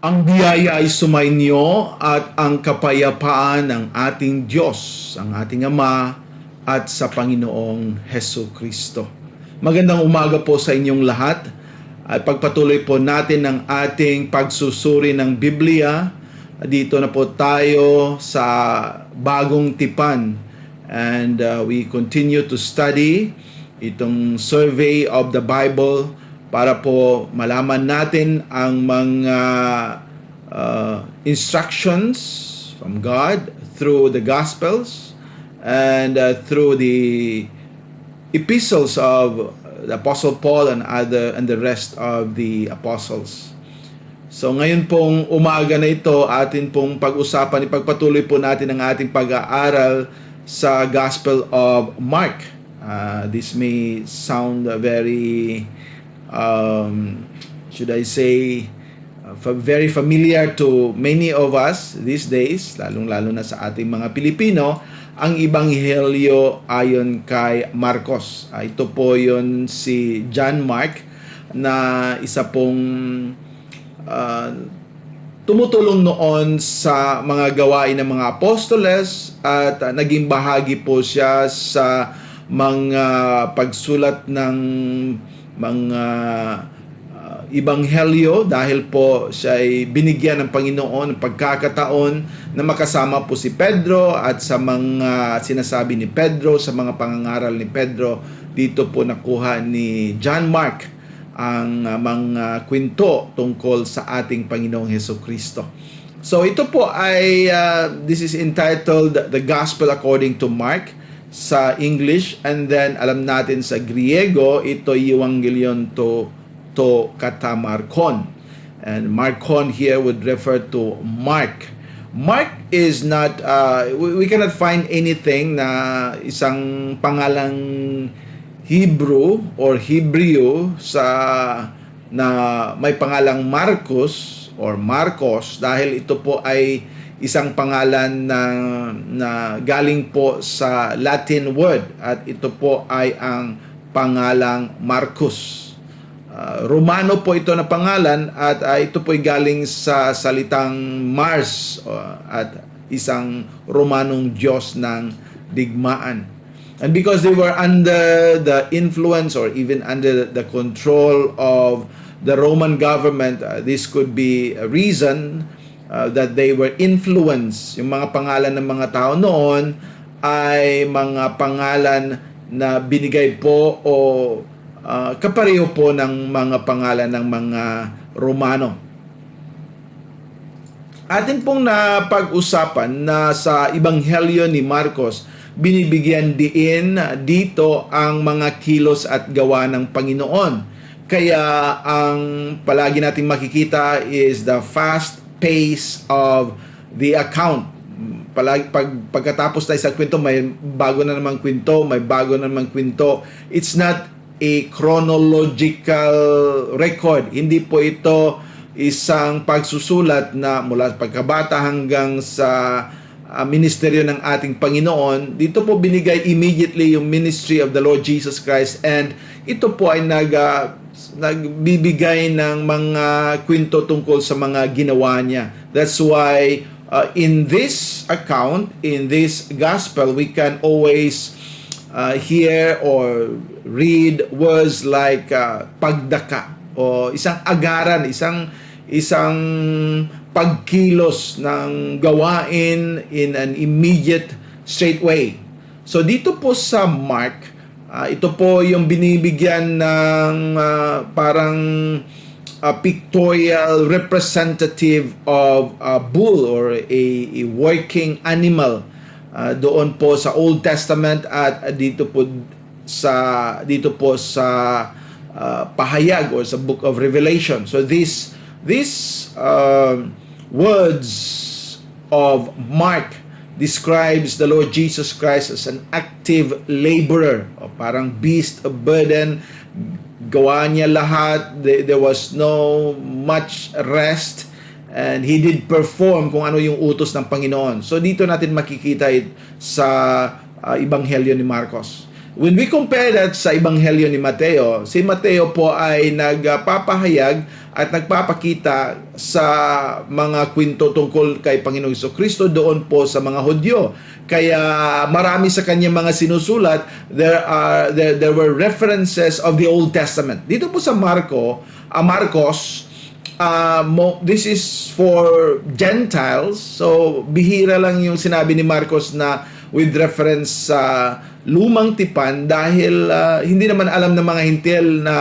Ang biyaya ay sumainyo at ang kapayapaan ng ating Diyos, ang ating Ama at sa Panginoong Hesus Kristo. Magandang umaga po sa inyong lahat at pagpatuloy po natin ang ating pagsusuri ng Biblia. Dito na po tayo sa bagong tipan and we continue to study itong survey of the Bible para po malaman natin ang mga instructions from God through the Gospels and through the epistles of the Apostle Paul and the rest of the apostles. So ngayon pong umaga na ito, atin pong pag-usapan, ipagpatuloy po natin ang ating pag-aaral sa Gospel of Mark. This may sound very should I say very familiar to many of us these days, lalong-lalo na sa ating mga Pilipino, ang Ebanghelyo ayon kay Marcos. Ito po yon si John Mark na isa pong tumutulong noon sa mga gawain ng mga apostoles at naging bahagi po siya sa mga pagsulat ng mga Ebanghelyo dahil po siya ay binigyan ng Panginoon ng pagkakataon na makasama po si Pedro at sa mga sinasabi ni Pedro, sa mga pangangaral ni Pedro. Dito po nakuha ni John Mark ang mga kwento tungkol sa ating Panginoong Hesus Kristo. So ito po ay this is entitled The Gospel According to Mark sa English, and then alam natin sa Griego ito Evangelion to katamarkon, and markon here would refer to Mark. Mark is not we cannot find anything na isang pangalang Hebrew or Hebreo na may pangalang Marcos or Marcos, dahil ito po ay isang pangalan na galing po sa Latin word at ito po ay ang pangalang Marcus. Romano po ito na pangalan at ito po ay galing sa salitang Mars at isang Romanong Diyos ng digmaan. And because they were under the influence or even under the control of the Roman government, this could be a reason that they were influenced. Yung mga pangalan ng mga tao noon ay mga pangalan na binigay po o kapareho po ng mga pangalan ng mga Romano. Atin pong napag-usapan na sa Ebanghelyo ni Marcos, binibigyan diin dito ang mga kilos at gawa ng Panginoon. Kaya ang palagi nating makikita is the fast pace of the account. Palagi pagkatapos tayo sa kwento, may bago na namang kwento, may bago na namang kwento. It's not a chronological record. Hindi po ito isang pagsusulat na mula pagkabata hanggang sa ministeryo ng ating Panginoon. Dito po binigay immediately yung ministry of the Lord Jesus Christ, and ito po ay nagbibigay ng mga kwento tungkol sa mga ginawa niya. That's why in this account, in this gospel, we can always hear or read words like pagdaka o isang agaran, isang pagkilos ng gawain in an immediate straight way. So dito po sa Mark, ito po yung binibigyan ng parang pictorial representative of a bull or a working animal doon po sa Old Testament at dito po sa pahayag or sa Book of Revelation. So these words of Mark describes the Lord Jesus Christ as an active laborer, o parang beast of burden. Gawa niya lahat. There was no much rest, and he did perform kung ano yung utos ng Panginoon. So dito natin makikita sa Ebanghelyo ni Marcos. when we compare that sa Ebanghelyo ni Mateo, si Mateo po ay nagpapahayag at nagpapakita sa mga kwento tungkol kay Panginoong Jesucristo doon po sa mga Hudyo. Kaya marami sa kanyang mga sinusulat, there were references of the Old Testament. Dito po sa Marcos, this is for Gentiles. So bihira lang yung sinabi ni Marcos na with reference sa lumang tipan dahil hindi naman alam ng mga hintil na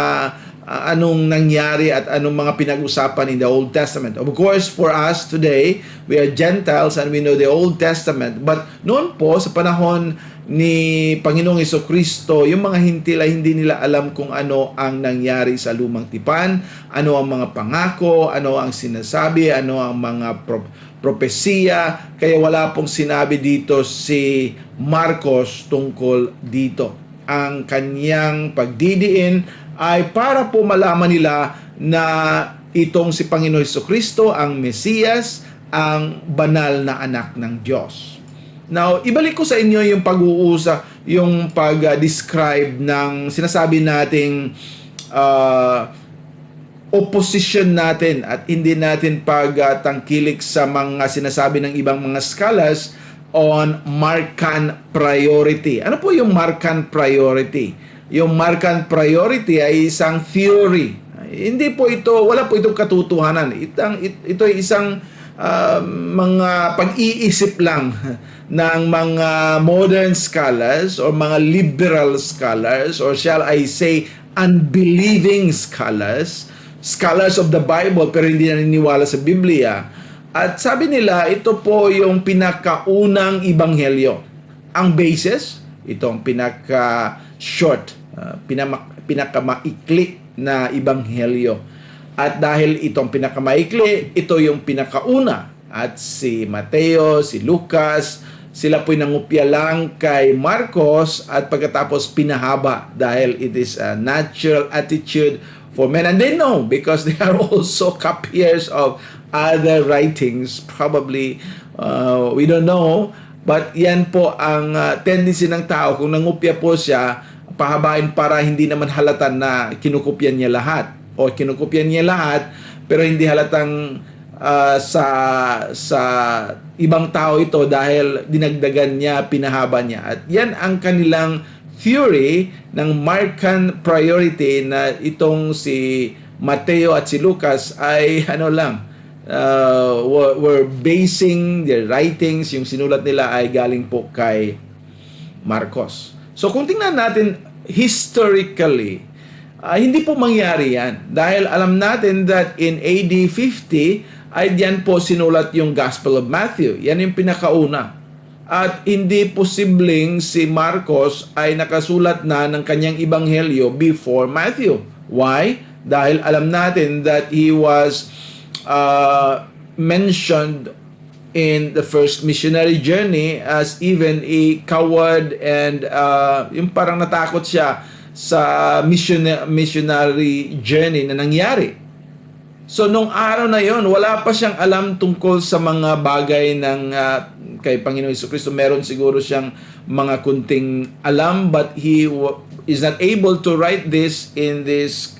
anong nangyari at anong mga pinag-usapan in the Old Testament. Of course, for us today, we are Gentiles and we know the Old Testament. But noon po, sa panahon ni Panginoong Jesucristo, yung mga hintil ay hindi nila alam kung ano ang nangyari sa lumang tipan, ano ang mga pangako, ano ang sinasabi, ano ang mga propesiya. Kaya wala pong sinabi dito si Marcos tungkol dito. Ang kanyang pagdidiin ay para po malaman nila na itong si Panginoon Jesucristo ang Mesiyas, ang banal na anak ng Diyos. Now, ibalik ko sa inyo yung pag-uusap, yung pag-describe ng sinasabi nating opposition natin at hindi natin pagtangkilik sa mga sinasabi ng ibang mga scholars on Markan priority. Ano po yung Markan priority? Yung Markan priority ay isang theory. Hindi po ito, wala po itong katotohanan. Ito ay isang mga pag-iisip lang ng mga modern scholars or mga liberal scholars or shall I say unbelieving scholars of the Bible pero hindi naniniwala sa Biblia. At sabi nila, ito po yung pinakaunang ibanghelyo. Ang basis, itong pinaka-short, pinakamaikli na ibanghelyo. At dahil itong pinakamaikli, ito yung pinakauna. At si Mateo, si Lucas, sila po'y nangupya lang kay Marcos at pagkatapos pinahaba dahil it is a natural attitude for men. And they know because they are also copiers of other writings. Probably, we don't know. But yan po ang tendency ng tao. Kung nangupya po siya, pahabain para hindi naman halatan na kinukupyan niya lahat. O kinukupyan niya lahat, pero hindi halatang sa ibang tao ito dahil dinagdagan niya, pinahaba niya. At yan ang kanilang theory ng Markan priority na itong si Mateo at si Lucas ay were basing their writings, yung sinulat nila ay galing po kay Marcos. So kung tingnan natin historically, hindi po mangyari yan. Dahil alam natin that in AD 50, ay diyan po sinulat yung Gospel of Matthew. Yan yung pinakauna. At hindi posibleng si Marcos ay nakasulat na ng kanyang ibanghelyo before Matthew. Why? Dahil alam natin that he was mentioned in the first missionary journey as even a coward and yung parang natakot siya sa missionary journey na nangyari. So, nung araw na yon, wala pa siyang alam tungkol sa mga bagay ng kay Panginoon Jesucristo. Meron siguro siyang mga kunting alam, but he is not able to write this in this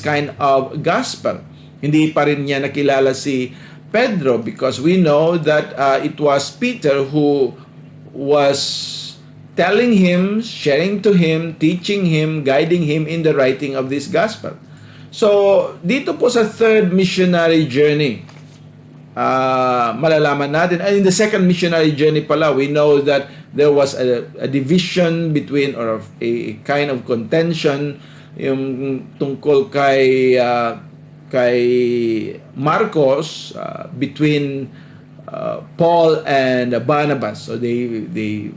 kind of gospel. Hindi pa rin niya nakilala si Pedro because we know that it was Peter who was telling him, sharing to him, teaching him, guiding him in the writing of this gospel. So, dito po sa third missionary journey, malalaman natin, and in the second missionary journey pala, we know that there was a division between or a kind of contention yung tungkol kay Marcos between Paul and Barnabas. So, they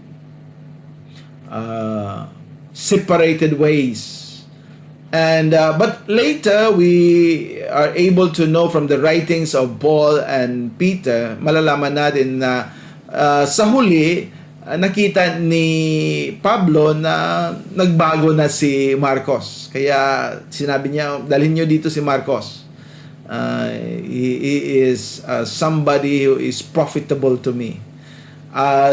separated ways. And but later we are able to know from the writings of Paul and Peter, malalaman natin na sa huli nakita ni Pablo na nagbago na si Marcos. Kaya sinabi niya, dalhin niyo dito si Marcos. He is somebody who is profitable to me.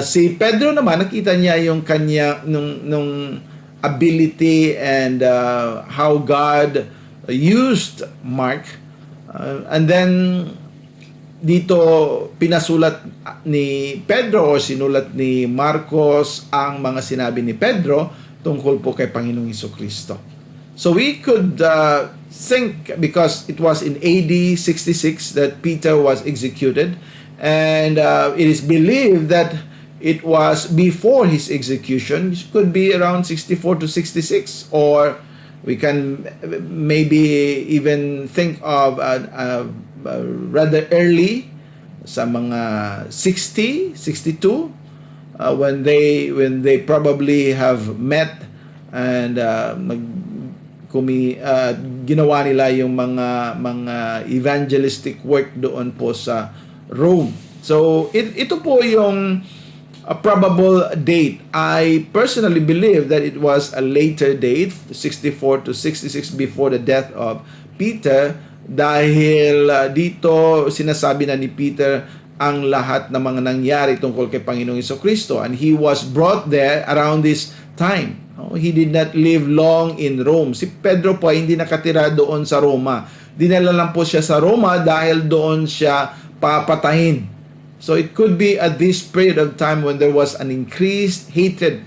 Si Pedro naman, nakita niya yung kanya nung ability and how God used Mark. And then dito pinasulat ni Pedro o sinulat ni Marcos ang mga sinabi ni Pedro tungkol po kay Panginoong Hesukristo. So we could think, because it was in AD 66 that Peter was executed, and it is believed that it was before his execution. It could be around 64 to 66, or we can maybe even think of rather early, sa mga 60, 62, when they probably have met and ginawa nila yung mga evangelistic work doon po sa Rome. So ito po yung a probable date. I personally believe that it was a later date, 64 to 66, before the death of Peter, dahil dito sinasabi na ni Peter ang lahat ng mga nangyari tungkol kay Panginoong Hesukristo, and he was brought there around this time. He did not live long in Rome. Si Pedro po ay hindi nakatira doon sa Roma. Dinala lang po siya sa Roma dahil doon siya papatayin. So it could be at this period of time when there was an increased hatred.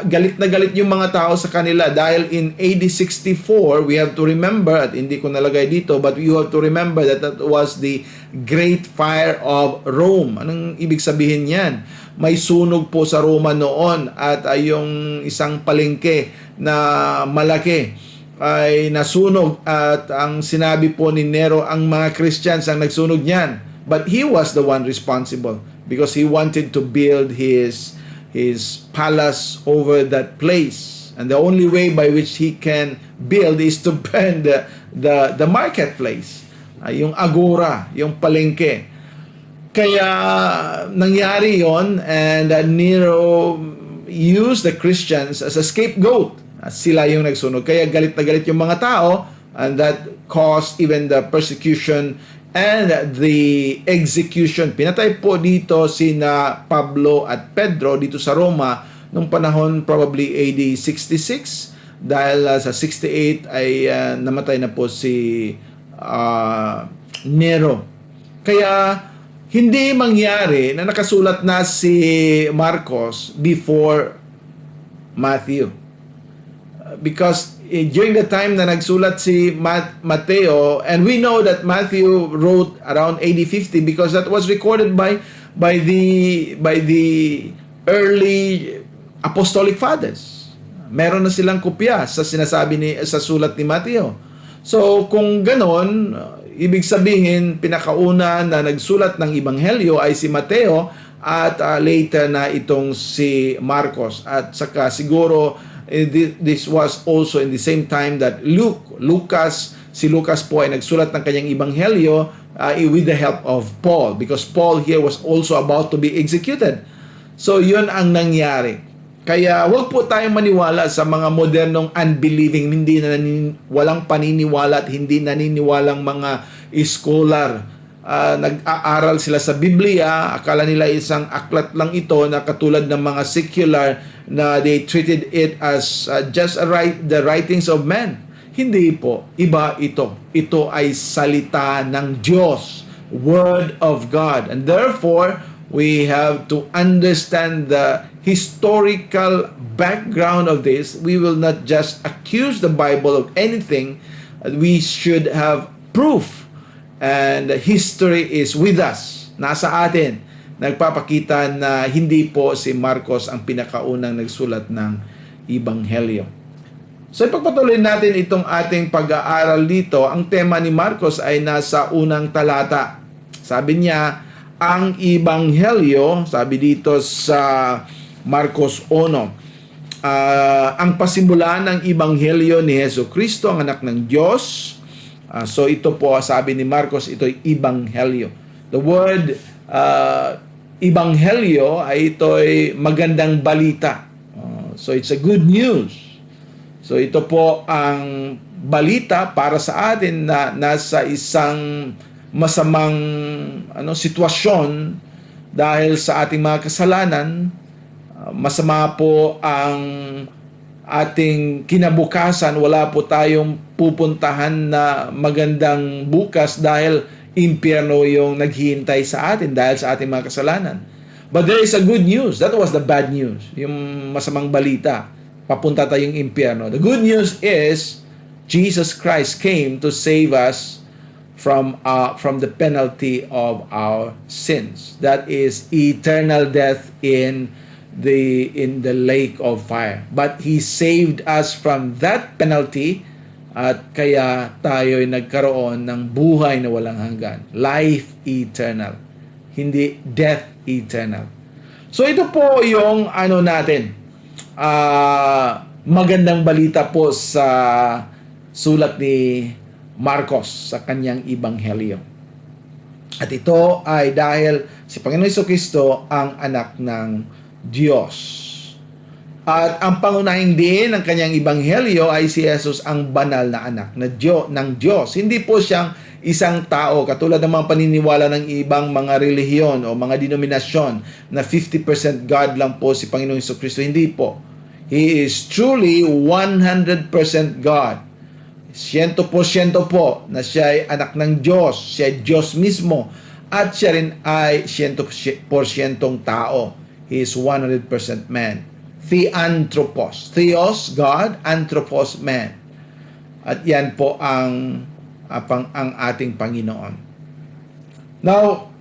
Galit na galit yung mga tao sa kanila dahil in AD 64, we have to remember, at hindi ko nalagay dito, but you have to remember that that was the Great Fire of Rome. Anong ibig sabihin yan? May sunog po sa Roma noon, at yung isang palengke na malaki ay nasunog, at ang sinabi po ni Nero, ang mga Christians ang nagsunog niyan. But he was the one responsible because he wanted to build his palace over that place. And the only way by which he can build is to burn the marketplace, yung agora, yung palengke. Kaya nangyari yon, and Nero used the Christians as a scapegoat. Sila yung nagsunog. Kaya galit na galit yung mga tao, and that caused even the persecution and the execution. Pinatay po dito sina Pablo at Pedro dito sa Roma nung panahon probably AD 66, dahil sa 68 ay namatay na po si Nero. Kaya hindi mangyari na nakasulat na si Marcos before Matthew. Because during the time na nagsulat si Mateo, and we know that Matthew wrote around AD 50 because that was recorded by the early apostolic fathers. Meron na silang kopya sa sa sulat ni Mateo. So kung ganon, ibig sabihin pinakauna na nagsulat ng ebanghelyo ay si Mateo, at later na itong si Marcos, at saka siguro this was also in the same time that si Lucas po ay nagsulat ng kanyang ebanghelyo with the help of Paul, because Paul here was also about to be executed. So yun ang nangyari. Kaya wag po tayong maniwala sa mga modernong unbelieving, walang paniniwala at hindi naniniwalang mga scholar. Nag-aaral sila sa Biblia, akala nila isang aklat lang ito na katulad ng mga secular na they treated it as just the writings of men. Hindi po, iba ito. Ito ay salita ng Diyos, Word of God. And therefore, we have to understand the historical background of this. We will not just accuse the Bible of anything. We should have proof. And history is with us. Nasa atin. Nagpapakita na hindi po si Marcos ang pinakaunang nagsulat ng ebanghelyo. So ipagpatuloy natin itong ating pag-aaral dito. Ang tema ni Marcos ay nasa unang talata. Sabi niya, ang ebanghelyo, sabi dito sa Marcos 1, ang pasimula ng ebanghelyo ni Hesukristo, ang anak ng Diyos. So ito po, sabi ni Marcos, ito ay ebanghelyo. The word ebanghelyo ay ito'y magandang balita. So it's a good news. So ito po ang balita para sa atin na nasa isang masamang sitwasyon dahil sa ating mga kasalanan. Masama po ang ating kinabukasan, wala po tayong pupuntahan na magandang bukas dahil impyerno yung naghihintay sa atin dahil sa ating mga kasalanan. But there is a good news. That was the bad news. Yung masamang balita. Papunta tayong impyerno. The good news is Jesus Christ came to save us from the penalty of our sins. That is eternal death in the lake of fire. But He saved us from that penalty at kaya tayo'y nagkaroon ng buhay na walang hanggan. Life eternal. Hindi death eternal. So ito po yung natin. Magandang balita po sa sulat ni Marcos sa kanyang ebanghelyo. At ito ay dahil si Panginoon Jesucristo ang anak ng Diyos. At ang pangunahing diin ng kanyang ebanghelyo ay si Jesus ang banal na anak ng Diyos. Hindi po siyang isang tao katulad ng mga paniniwala ng ibang mga relihiyon o mga denominasyon na 50% God lang po si Panginoon Jesucristo. Hindi po. He is truly 100% God. 100% po na siya ay anak ng Diyos. Siya ay Diyos mismo. At siya rin ay 100% tao. He is 100% man. Theanthropos. Theos, God. Anthropos, man. At yan po ang ating Panginoon. Now,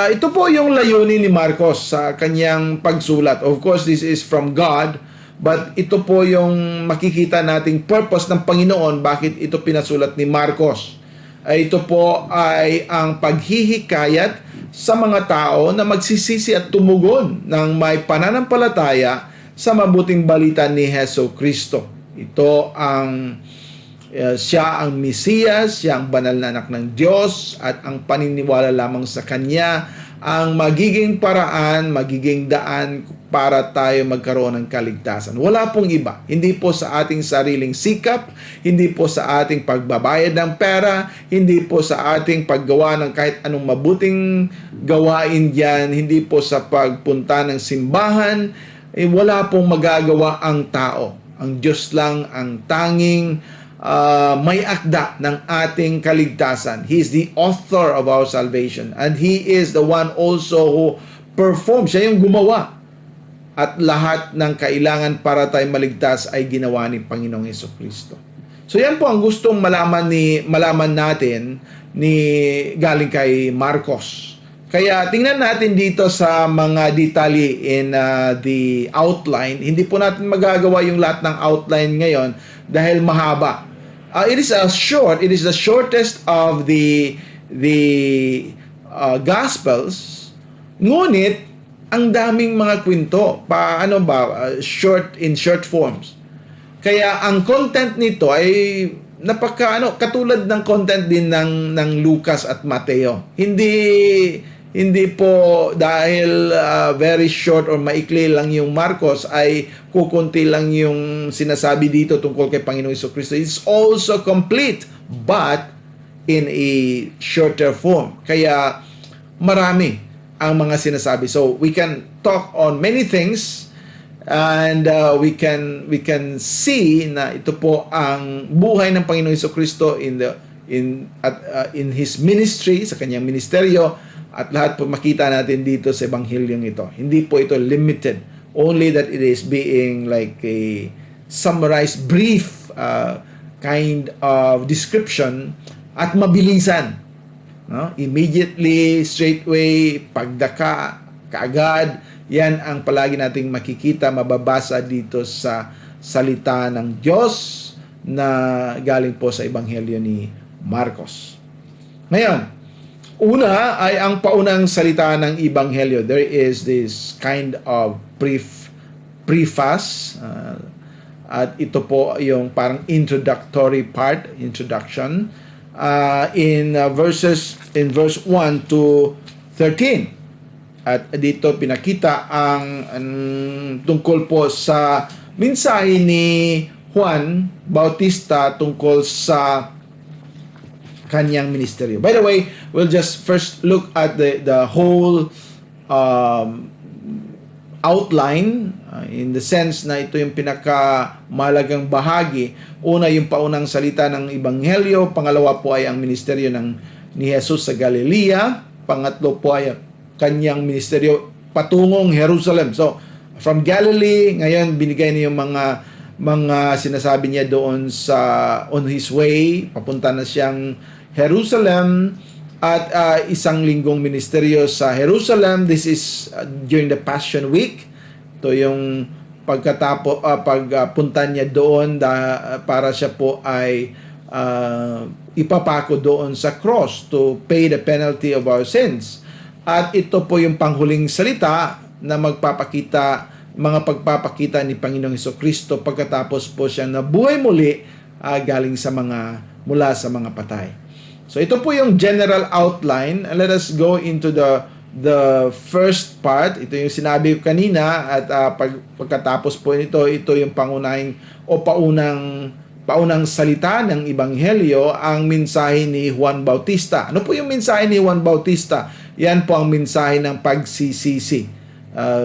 ito po yung layunin ni Marcos sa kanyang pagsulat. Of course, this is from God, but ito po yung makikita nating purpose ng Panginoon bakit ito pinasulat ni Marcos. Ito po ay ang paghihikayat sa mga tao na magsisisi at tumugon ng may pananampalataya sa mabuting balita ni Hesus Kristo. Ito ang siya ang Mesiyas, siya ang banal na anak ng Diyos, at ang paniniwala lamang sa Kanya ang magiging paraan, magiging daan para tayo magkaroon ng kaligtasan. Wala pong iba. Hindi po sa ating sariling sikap, hindi po sa ating pagbabayad ng pera, hindi po sa ating paggawa ng kahit anong mabuting gawain diyan, hindi po sa pagpunta ng simbahan. Wala pong magagawa ang tao. Ang Diyos lang ang tanging may akda ng ating kaligtasan. He is the author of our salvation, and He is the one also who performs. Siya yung gumawa. At lahat ng kailangan para tayo maligtas ay ginawa ni Panginoong Jesucristo. So yan po ang gustong malaman natin galing kay Marcos. Kaya tingnan natin dito sa mga detalye in the outline. Hindi po natin magagawa yung lahat ng outline ngayon dahil mahaba. It is the shortest of the Gospels. Ngunit ang daming mga kwento, in short forms. Kaya ang content nito ay katulad ng content din ng Lucas at Mateo. Hindi po dahil very short or maikli lang yung Marcos ay kukunti lang yung sinasabi dito tungkol kay Panginoong Jesucristo. It's also complete but in a shorter form. Kaya marami ang mga sinasabi. So we can talk on many things and we can see na ito po ang buhay ng Panginoong Jesucristo in his ministry, sa kanyang ministeryo. At lahat po makita natin dito sa Ebanghelyong ito. Hindi po ito limited. Only that it is being like a summarized, brief kind of description at mabilisan. No? Immediately, straightway, pagdaka, kaagad. Yan ang palagi nating makikita, mababasa dito sa salita ng Diyos na galing po sa Ebanghelyo ni Marcos. Ngayon, una ay ang paunang salita ng Ebanghelyo. There is this kind of preface at ito po yung parang introductory part, introduction in verse 1 to 13. At dito pinakita ang tungkol po sa mensahe ni Juan Bautista tungkol sa kanyang ministeryo. By the way, we'll just first look at the whole outline in the sense na ito yung pinakamahalagang bahagi. Una, yung paunang salita ng Ebanghelyo. Pangalawa po ay ang ministeryo ni Jesus sa Galilea. Pangatlo po ay kanyang ministeryo patungong Jerusalem. So, from Galilee, ngayon binigay niya yung mga sinasabi niya doon on his way. Papunta na siyang Jerusalem. At isang linggong ministeryo sa Jerusalem. This is during the Passion Week. Ito yung pagpunta niya doon para siya po ay ipapako doon sa cross to pay the penalty of our sins. At ito po yung panghuling salita na mga pagpapakita ni Panginoong Hesukristo pagkatapos po siya nabuhay muli galing mula sa mga patay. So ito po yung general outline. Let us go into the first part. Ito yung sinabi ko kanina at pagkatapos po ito yung paunang salita ng Ebanghelyo, ang mensahe ni Juan Bautista. Ano po yung mensahe ni Juan Bautista? Yan po ang mensahe ng pagsisisi.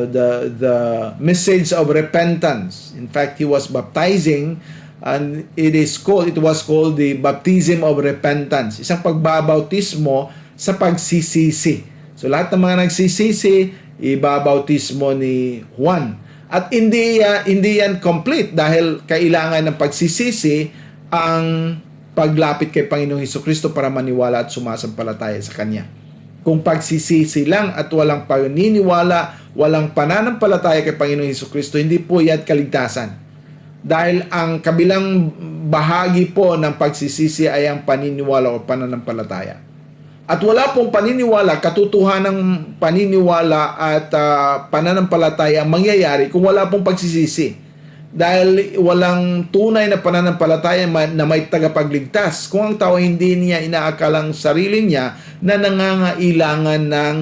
The message of repentance. In fact, he was baptizing and it was called the baptism of repentance. Isang pagbabautismo sa pagsisisi. So lahat ng mga nagsisisi, ibabautismo ni Juan. At hindi yan complete dahil kailangan ng pagsisisi ang paglapit kay Panginoong Hesukristo para maniwala at sumasampalataya sa Kanya. Kung pagsisisi lang at walang paniniwala, walang pananampalataya kay Panginoong Hesukristo, hindi po yan kaligtasan. Dahil ang kabilang bahagi po ng pagsisisi ay ang paniniwala o pananampalataya. At wala pong paniniwala, katotohanang paniniwala at pananampalataya ang mangyayari kung wala pong pagsisisi. Dahil walang tunay na pananampalataya na may tagapagligtas. Kung ang tao hindi niya inaakalang sarili niya na nangangailangan ng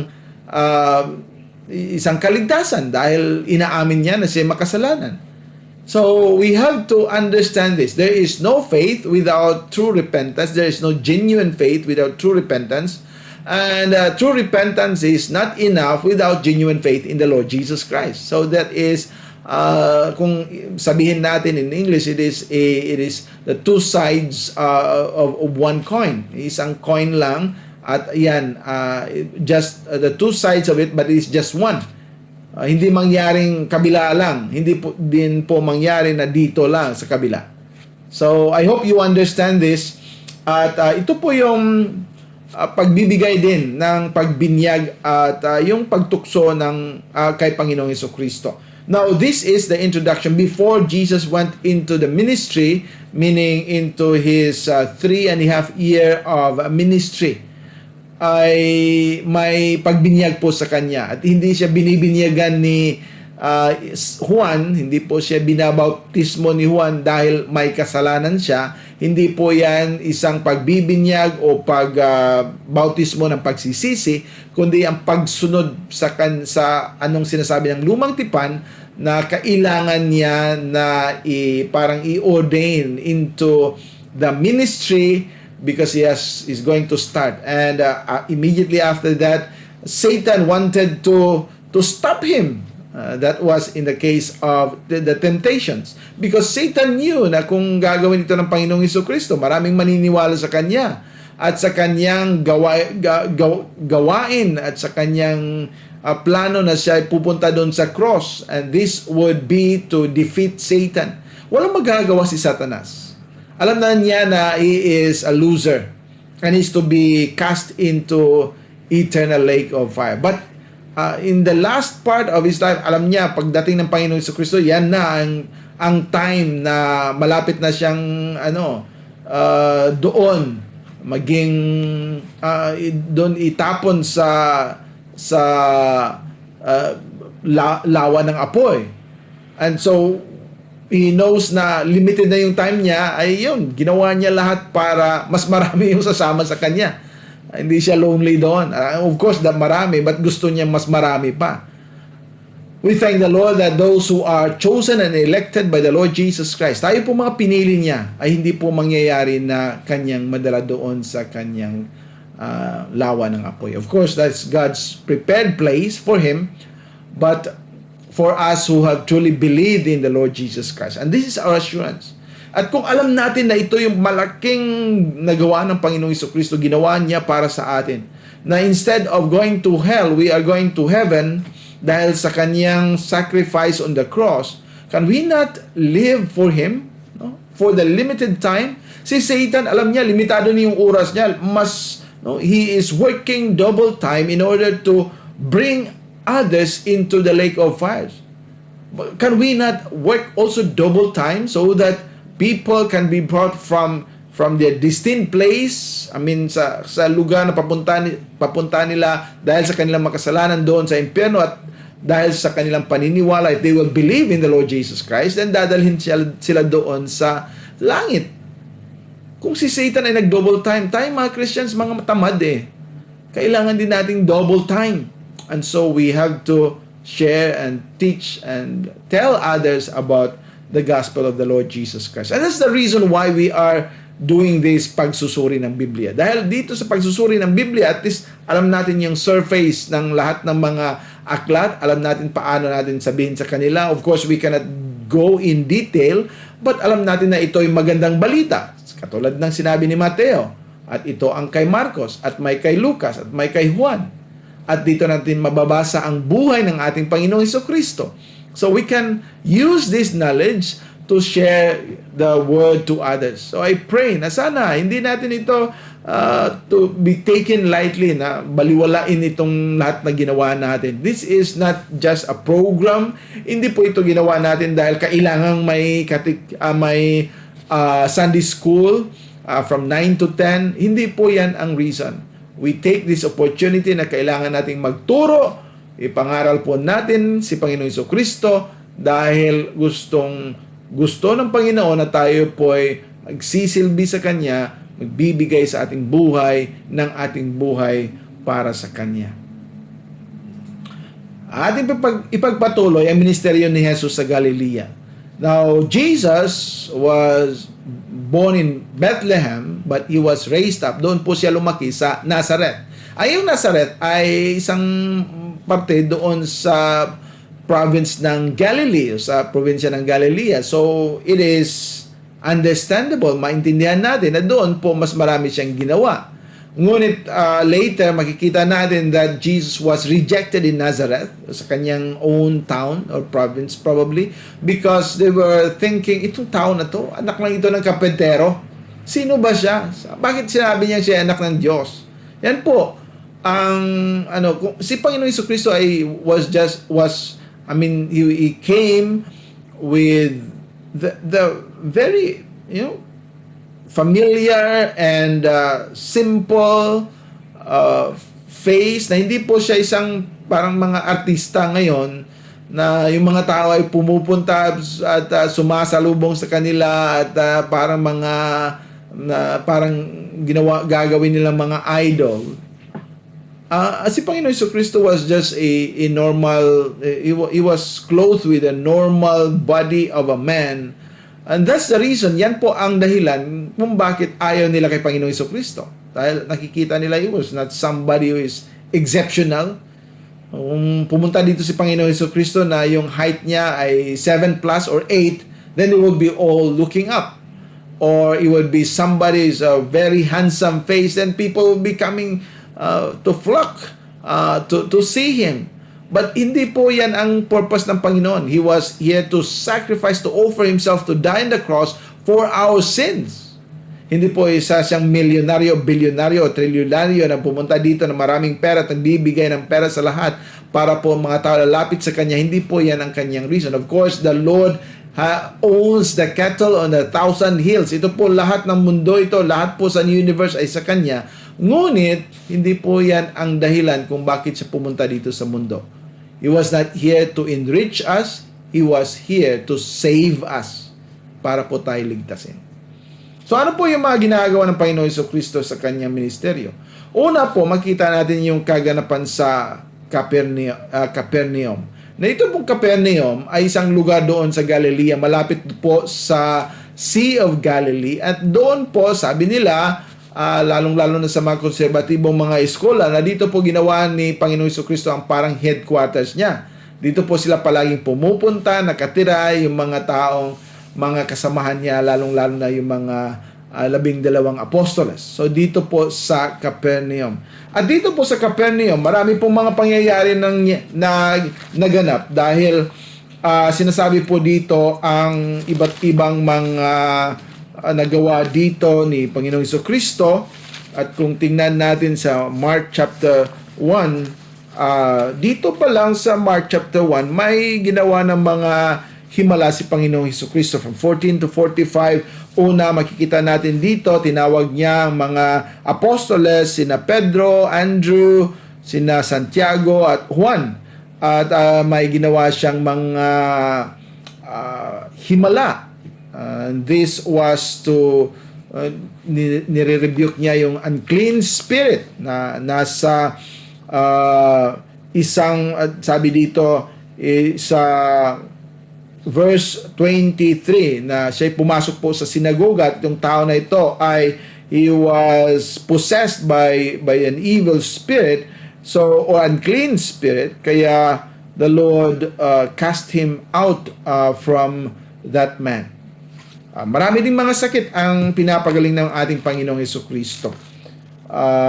isang kaligtasan dahil inaamin niya na siya makasalanan. So, we have to understand this. There is no faith without true repentance. There is no genuine faith without true repentance. And true repentance is not enough without genuine faith in the Lord Jesus Christ. So, that is, kung sabihin natin in English, it is the two sides of one coin. Isang coin lang. At yan, just the two sides of it, but it is just one. Hindi mangyaring kabila lang. Hindi po din po mangyari na dito lang sa kabila. So, I hope you understand this. At ito po yung pagbibigay din ng pagbinyag at yung pagtukso ng kay Panginoong Hesukristo. Now, this is the introduction before Jesus went into the ministry, meaning into his 3.5 year of ministry. Ay may pagbinyag po sa kanya at hindi siya binibinyagan ni Juan, hindi po siya binabautismo ni Juan dahil may kasalanan siya. Hindi po yan isang pagbibinyag o pagbautismo ng pagsisisi, kundi ang pagsunod sa anong sinasabi ng lumang tipan na kailangan niya na parang i-ordain into the ministry because is going to start. And immediately after that, Satan wanted to stop him. That was in the case of the temptations. Because Satan knew na kung gagawin ito ng Panginoong Hesukristo, maraming maniniwala sa Kanya at sa Kanyang gawain at sa Kanyang plano na siya ay pupunta doon sa cross. And this would be to defeat Satan. Walang magagawa si Satanas. Alam na niya na he is a loser and is to be cast into eternal lake of fire. But in the last part of his life, alam niya, pagdating ng Panginoong Hesukristo, yan na ang time na malapit na siyang doon maging doon itapon sa lawa ng apoy. And so he knows na limited na yung time niya, ay yun, ginawa niya lahat para mas marami yung sasama sa kanya. Hindi siya lonely doon. Of course, marami, but gusto niya mas marami pa. We thank the Lord that those who are chosen and elected by the Lord Jesus Christ, tayo po mga pinili niya, ay hindi po mangyayari na kanyang madala doon sa kanyang lawa ng apoy. Of course, that's God's prepared place for him, but for us who have truly believed in the Lord Jesus Christ. And this is our assurance. At kung alam natin na ito yung malaking nagawa ng Panginoong Jesucristo, ginawa niya para sa atin, na instead of going to hell, we are going to heaven dahil sa kanyang sacrifice on the cross, can we not live for Him? No? For the limited time? Si Satan, alam niya, limitado na yung oras niya. He is working double time in order to bring others into the lake of fires. Can we not work also double time so that people can be brought from their destined place, sa lugar na papunta nila dahil sa kanilang makasalanan doon sa impyerno, at dahil sa kanilang paniniwala, if they will believe in the Lord Jesus Christ, then dadalhin sila doon sa langit. Kung si Satan ay nag-double time, tayo mga Christians, mga matamad kailangan din nating double time. And so we have to share and teach and tell others about the gospel of the Lord Jesus Christ. And that's the reason why we are doing this pagsusuri ng Biblia. Dahil dito sa pagsusuri ng Biblia, at least alam natin yung surface ng lahat ng mga aklat, alam natin paano natin sabihin sa kanila. Of course, we cannot go in detail, but alam natin na ito ay magandang balita. Katulad ng sinabi ni Mateo, at ito ang kay Marcos, at may kay Lucas, at may kay Juan. At dito natin mababasa ang buhay ng ating Panginoong Jesucristo. So we can use this knowledge to share the word to others. So I pray na sana hindi natin ito to be taken lightly, na baliwalain itong lahat na ginawa natin. This is not just a program. Hindi po ito ginawa natin dahil kailangang may Sunday school from 9 to 10. Hindi po yan ang reason. We take this opportunity na kailangan nating magturo, ipangaral po natin si Panginoong Jesucristo dahil gusto ng Panginoon na tayo po ay magsisilbi sa Kanya, magbibigay sa ating buhay ng ating buhay para sa Kanya. Ating ipagpatuloy ang ministeryo ni Jesus sa Galilea. Now, Jesus was born in Bethlehem, but He was raised up. Doon po siya lumaki sa Nazareth. Ay, yung Nazareth ay isang parte doon sa province ng Galilee, sa probinsya ng Galilea. So, it is understandable, maintindihan natin na doon po mas marami siyang ginawa. Ngunit later, makikita natin that Jesus was rejected in Nazareth, sa kanyang own town or province probably, because they were thinking, itong town na to, anak lang ito ng kapentero. Sino ba siya? Bakit sinabi niya siya anak ng Diyos? Yan po, si Panginoon Jesucristo he came with the very, familiar and simple face, na hindi po siya isang parang mga artista ngayon na yung mga tao ay pumupunta at sumasalubong sa kanila at parang gagawin nilang mga idol. Si Panginoon Jesucristo was just a normal, he was clothed with a normal body of a man. And that's the reason, yan po ang dahilan kung bakit ayaw nila kay Panginoong Jesucristo. Dahil nakikita nila he was not somebody who is exceptional. Kung pumunta dito si Panginoong Jesucristo na yung height niya ay 7 plus or 8, then they will be all looking up. Or it would be somebody's very handsome face, and people will be coming to flock to see Him. But hindi po yan ang purpose ng Panginoon. He was here to sacrifice, to offer Himself, to die on the cross for our sins. Hindi po isa siyang milyonaryo, bilyonaryo, o trilyonaryo na pumunta dito na maraming pera at nagbibigay ng pera sa lahat para po mga tao lalapit sa Kanya. Hindi po yan ang Kanyang reason. Of course, the Lord owns the cattle on 1,000 hills. Ito po lahat ng mundo ito, lahat po sa universe ay sa Kanya. Ngunit, hindi po yan ang dahilan kung bakit siya pumunta dito sa mundo. He was not here to enrich us. He was here to save us para po tayo ligtasin. So ano po yung mga ginagawa ng Panginoon Jesucristo sa kanyang ministeryo? Una po, makita natin yung kaganapan sa Capernaum. Na ito pong Capernaum ay isang lugar doon sa Galilea, malapit po sa Sea of Galilee. At doon po, sabi nila, lalong-lalo na sa mga konserbatibong mga eskola, na dito po ginawa ni Panginoon Jesucristo ang parang headquarters niya. Dito po sila palaging pumupunta, nakatira, yung mga taong, mga kasamahan niya, lalong-lalo na yung mga 12 apostoles. So dito po sa Capernaum. At dito po sa Capernaum, marami pong mga pangyayari na naganap dahil sinasabi po dito ang iba't ibang mga nagawa dito ni Panginoong Jesucristo. At kung tingnan natin sa Mark chapter 1, dito pa lang sa Mark chapter 1, may ginawa ng mga himala si Panginoong Jesucristo from 14 to 45. Una, makikita natin dito, tinawag niya ang mga apostoles, sina Pedro, Andrew, sina Santiago at Juan. At may ginawa siyang mga himala. This was to nire-rebuke niya yung unclean spirit na nasa isang, sabi dito sa verse 23, na siya pumasok po sa sinagoga at yung tao na ito ay he was possessed by an evil spirit, so, or unclean spirit, kaya the Lord cast him out from that man. Marami ding mga sakit ang pinapagaling ng ating Panginoong Jesucristo.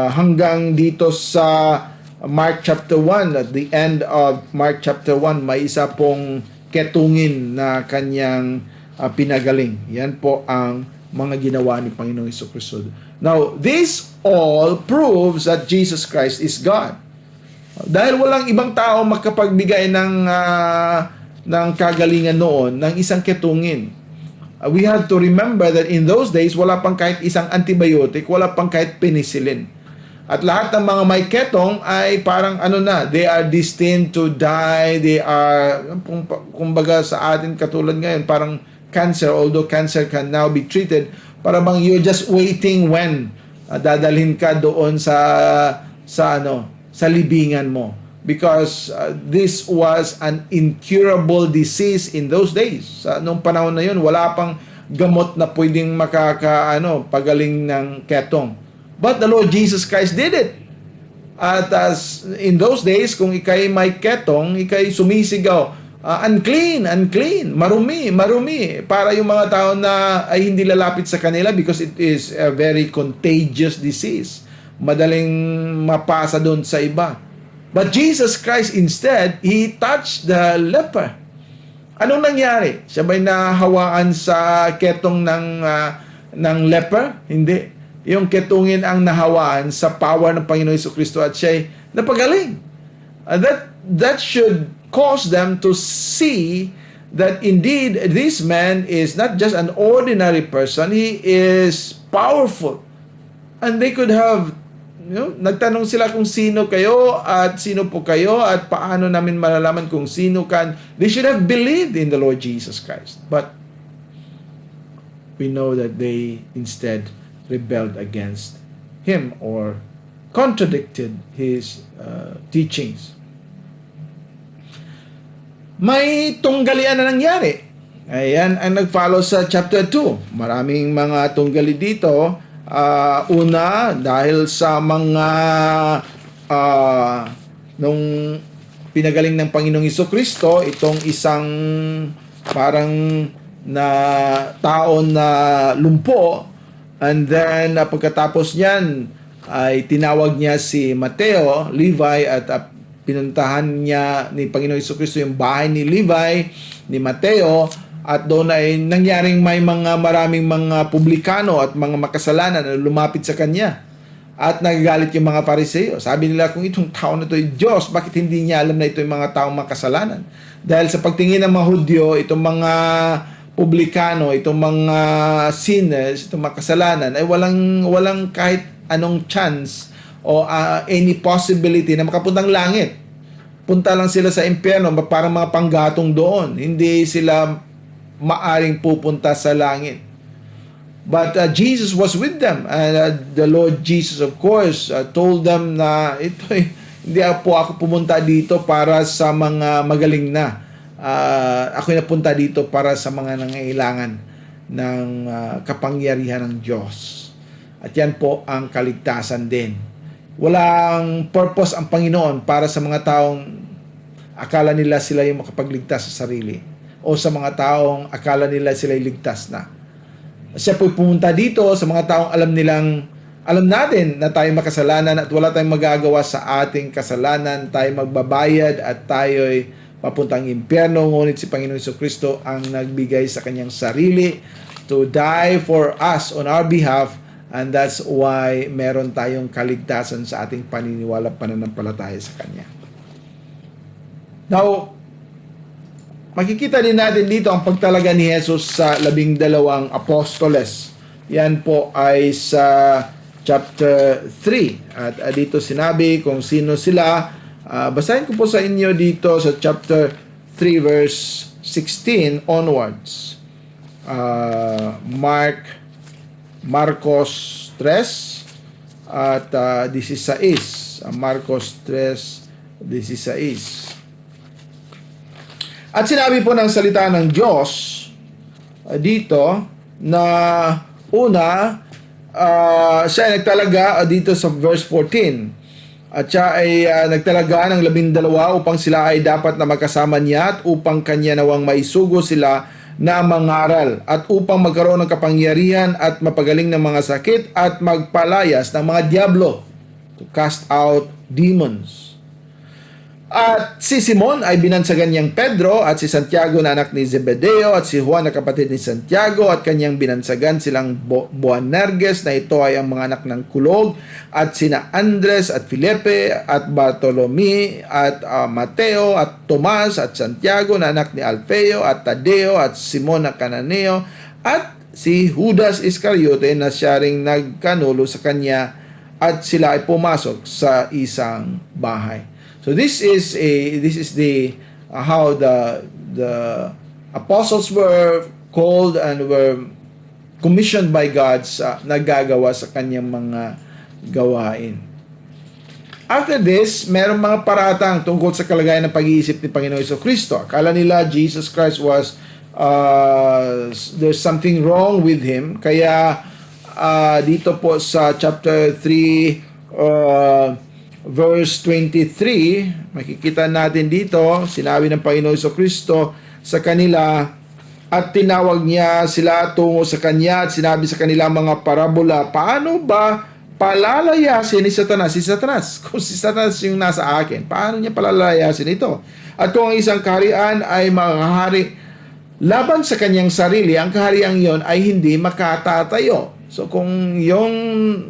Hanggang dito sa Mark chapter 1, at the end of Mark chapter 1, may isa pong ketungin na kanyang pinagaling. Yan po ang mga ginawa ni Panginoong Jesucristo. Now, this all proves that Jesus Christ is God. Dahil walang ibang tao makapagbigay ng kagalingan noon ng isang ketungin. We have to remember that in those days, wala pang kahit isang antibiotic, wala pang kahit penicillin. At lahat ng mga may ketong ay parang they are destined to die. They are, kumbaga sa atin katulad ngayon, parang cancer, although cancer can now be treated, para bang you're just waiting when dadalhin ka doon sa libingan mo. Because this was an incurable disease in those days. Noong panahon na yun, wala pang gamot na pwedeng pagaling ng ketong. But the Lord Jesus Christ did it. At in those days, kung ikay may ketong, ikay sumisigaw, unclean, unclean, marumi, marumi, para yung mga tao na ay hindi lalapit sa kanila because it is a very contagious disease. Madaling mapasa doon sa iba. But Jesus Christ instead, He touched the leper. Anong nangyari? Siya ba'y nahawaan sa ketong ng leper? Hindi. Yung ketungin ang nahawaan sa power ng Panginoon Jesucristo at siya'y napagaling. That should cause them to see that indeed this man is not just an ordinary person, he is powerful. And they could have, nagtanong sila kung sino kayo at sino po kayo at paano namin malalaman kung sino kan. They should have believed in the Lord Jesus Christ. But we know that they instead rebelled against him or contradicted his teachings. May tunggalian na nangyari. Ayan ang nag-follow sa chapter 2. Maraming mga tunggali dito. Una, dahil sa mga nung pinagaling ng Panginoong Jesucristo, itong isang parang na tao na lumpo. And then, pagkatapos niyan, ay tinawag niya si Mateo, Levi, at pinuntahan niya ni Panginoong Jesucristo yung bahay ni Levi, ni Mateo, at doon ay nangyaring may maraming mga publikano at mga makasalanan na lumapit sa kanya. At nagagalit yung mga Pariseo. Sabi nila, kung itong tao na ito ay Diyos, bakit hindi niya alam na ito yung mga taong makasalanan? Dahil sa pagtingin ng mga Hudyo, itong mga publikano, itong mga sinners, itong makasalanan, ay walang kahit anong chance o any possibility na makapuntang langit. Punta lang sila sa impyerno, parang mga panggatong doon. Hindi sila maaring pupunta sa langit. But Jesus was with them. And the Lord Jesus, of course, told them na hindi po ako pumunta dito para sa mga magaling na. Ako'y napunta dito para sa mga nangailangan ng kapangyarihan ng Diyos. At yan po ang kaligtasan din. Walang purpose ang Panginoon para sa mga taong akala nila sila yung makapagligtas sa sarili, o sa mga taong akala nila sila ligtas na. Siya po pumunta dito sa mga taong alam natin na tayo makasalanan at wala tayong magagawa sa ating kasalanan, tayo magbabayad at tayo'y papuntang impyerno, ngunit si Panginoon Jesucristo ang nagbigay sa kanyang sarili to die for us on our behalf, and that's why meron tayong kaligtasan sa ating paniniwala, pananampalataya sa Kanya. Now, makikita din natin dito ang pagtalaga ni Jesus sa 12 apostoles. Yan po ay sa chapter 3. At dito sinabi kung sino sila. Basahin ko po sa inyo dito sa chapter 3 verse 16 onwards. Marcos 3 at 16. Marcos 3:16. At sinabi po ng salita ng Diyos dito na una, siya ay nagtalaga dito sa verse 14. At siya ay nagtalaga ng 12 upang sila ay dapat na magkasama niya at upang kanya nawang maisugo sila na mangaral at upang magkaroon ng kapangyarihan at mapagaling ng mga sakit at magpalayas ng mga diablo, to cast out demons. At si Simon ay binansagan niyang Pedro at si Santiago na anak ni Zebedeo at si Juan na kapatid ni Santiago at kanyang binansagan silang Boanerges na ito ay ang mga anak ng kulog at sina Andres at Felipe at Bartolome at Mateo at Tomas at Santiago na anak ni Alfeo at Tadeo at Simon na Cananeo at si Judas Iscariote na siya ring nagkanulo sa kanya at sila ay pumasok sa isang bahay. So this is the how the apostles were called and were commissioned by God sa naggagawa sa kanyang mga gawain. After this, merong mga paratang tungkol sa kalagayan ng pag-iisip ni Panginoon Jesucristo. Akala nila Jesus Christ was there's something wrong with him. Kaya dito po sa chapter 3 verse 23, makikita natin dito, sinabi ng Panginoon Jesucristo sa kanila at tinawag niya sila tungo sa kanya at sinabi sa kanila mga parabola, paano ba palalayasin ni Satanas? Si Satanas, kung si Satanas yung nasa akin, paano niya palalayasin ito? At kung ang isang kaharian ay makahari laban sa kanyang sarili, ang kahariang yon ay hindi makatatayo. So kung yung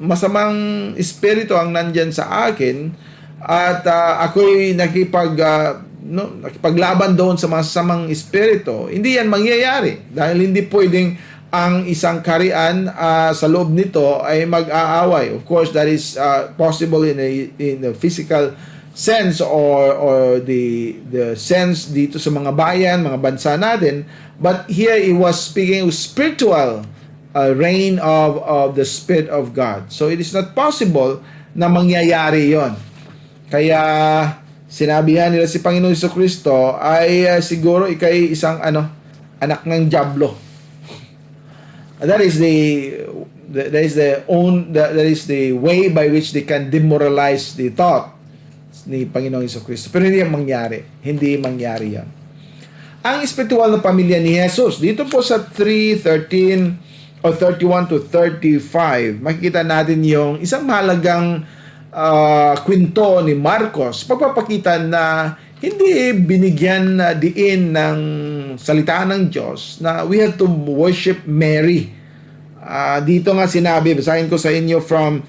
masamang espiritu ang nandyan sa akin at ako'y nakipaglaban doon sa masamang espiritu, hindi yan mangyayari dahil hindi pwedeng ang isang kaharian sa loob nito ay mag-aaway. Of course, that is possible in a physical sense or the sense dito sa mga bayan, mga bansa natin, but here he was speaking of spiritual reign of the Spirit of God. So it is not possible na mangyayari yon. Kaya sinabihan nila si Panginoon Jesucristo ay siguro ikay isang anak ng diablo. That is the way by which they can demoralize the thought ni Panginoong Jesucristo. Pero hindi yan mangyari. Hindi mangyari yan. Ang espiritual na pamilya ni Jesus, dito po sa 3:13 o 31 to 35, makikita natin yung isang mahalagang kwento ni Marcos. Pagpapakita na hindi binigyan diin ng salita ng Diyos na we have to worship Mary. Dito nga sinabi, basahin ko sa inyo from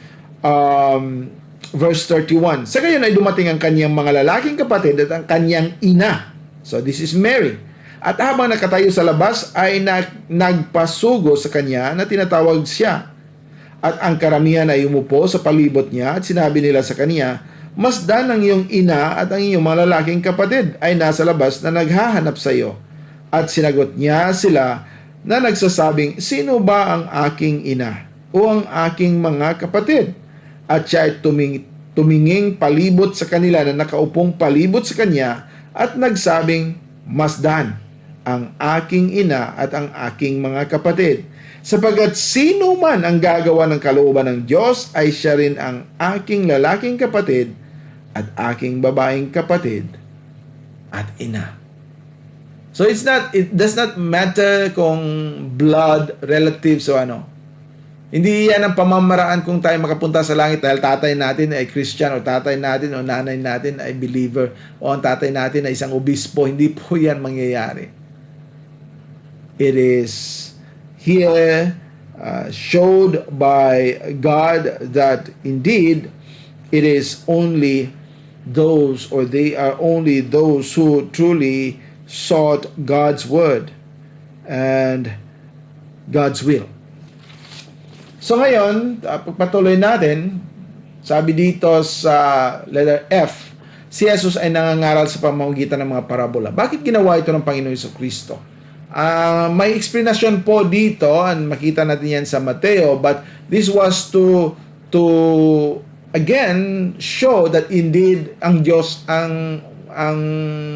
verse 31. Sa gayon ay dumating ang kanyang mga lalaking kapatid at ang kanyang ina. So this is Mary. At habang nakatayo sa labas ay nagpasugo sa kanya na tinatawag siya. At ang karamihan ay umupo sa palibot niya at sinabi nila sa kanya, masdan ang iyong ina at ang iyong mga lalaking kapatid ay nasa labas na naghahanap sa iyo. At sinagot niya sila na nagsasabing, sino ba ang aking ina o ang aking mga kapatid? At siya ay tuminging palibot sa kanila na nakaupong palibot sa kanya at nagsabing, masdan ang aking ina at ang aking mga kapatid. Sapagkat sino man ang gagawa ng kalooban ng Diyos ay siya rin ang aking lalaking kapatid at aking babaeng kapatid at ina. So it does not matter kung blood relatives o ano. Hindi yan ang pamamaraan kung tayo makapunta sa langit dahil tatay natin ay Christian o tatay natin o nanay natin ay believer o ang tatay natin ay isang obispo. Hindi po yan mangyayari. It is here showed by God that indeed it is only those, or they are only those who truly sought God's word and God's will. So ngayon, pagpatuloy natin, sabi dito sa letter F, si Jesus ay nangangaral sa pamamagitan ng mga parabola. Bakit ginawa ito ng Panginoon Jesucristo? May explanation po dito, and makita natin yan sa Mateo, but this was to again show that indeed ang Diyos ang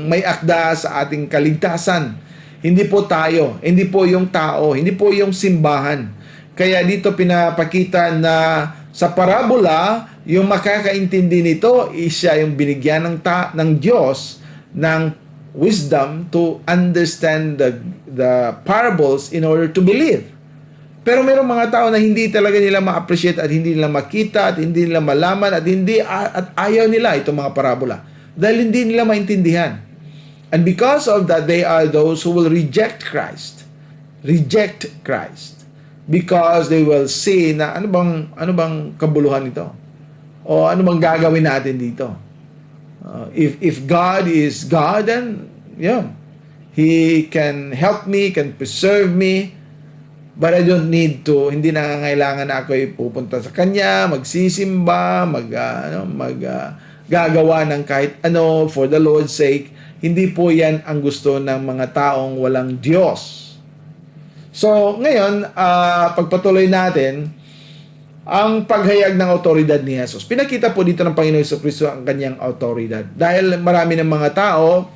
may akda sa ating kaligtasan. Hindi po tayo, hindi po yung tao, hindi po yung simbahan. Kaya dito pinapakita na sa parabola, yung makakaintindi nito, siya yung binigyan ng Diyos ng wisdom to understand the parables in order to believe. Pero mayroong mga tao na hindi talaga nila ma-appreciate at hindi nila makita at hindi nila malaman at ayaw nila itong mga parabola dahil hindi nila maintindihan. And because of that, they are those who will reject Christ. Reject Christ. Because they will see na ano bang kabuluhan nito? O ano bang gagawin natin dito? If God is God, then yeah, He can help me, can preserve me, but I don't need to. Hindi nangangailangan na ako pupunta sa Kanya, magsisimba, gagawa ng kahit ano for the Lord's sake. Hindi po yan ang gusto ng mga taong walang Diyos. So, ngayon, pagpatuloy natin, ang paghayag ng autoridad ni Jesus. Pinakita po dito ng Panginoon Jesucristo ang kanyang autoridad. Dahil marami ng mga tao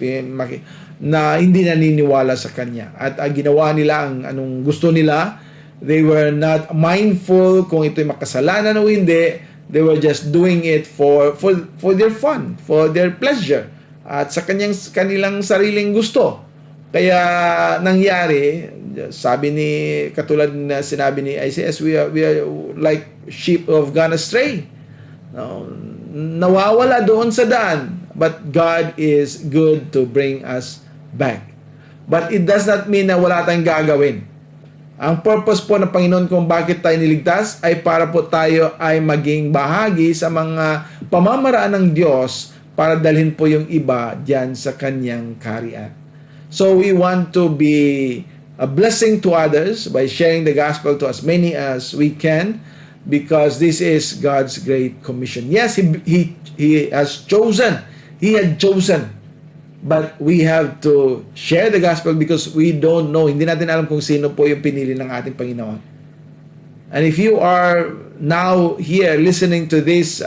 na hindi naniniwala sa kanya. At ginawa nila ang anong gusto nila. They were not mindful kung ito'y makasalanan o hindi. They were just doing it for their fun, for their pleasure. At sa kanilang sariling gusto. Kaya nangyari, katulad na sinabi ni Isaiah, we are like sheep of gone astray. No, nawawala doon sa daan. But God is good to bring us back. But it does not mean na wala tayong gagawin. Ang purpose po ng Panginoon kung bakit tayo niligtas ay para po tayo ay maging bahagi sa mga pamamaraan ng Diyos para dalhin po yung iba diyan sa kanyang kaharian. So we want to be a blessing to others by sharing the gospel to as many as we can, because this is God's great commission. Yes, He has chosen. He had chosen. But we have to share the gospel because we don't know. Hindi natin alam kung sino po yung pinili ng ating Panginoon. And if you are now here listening to this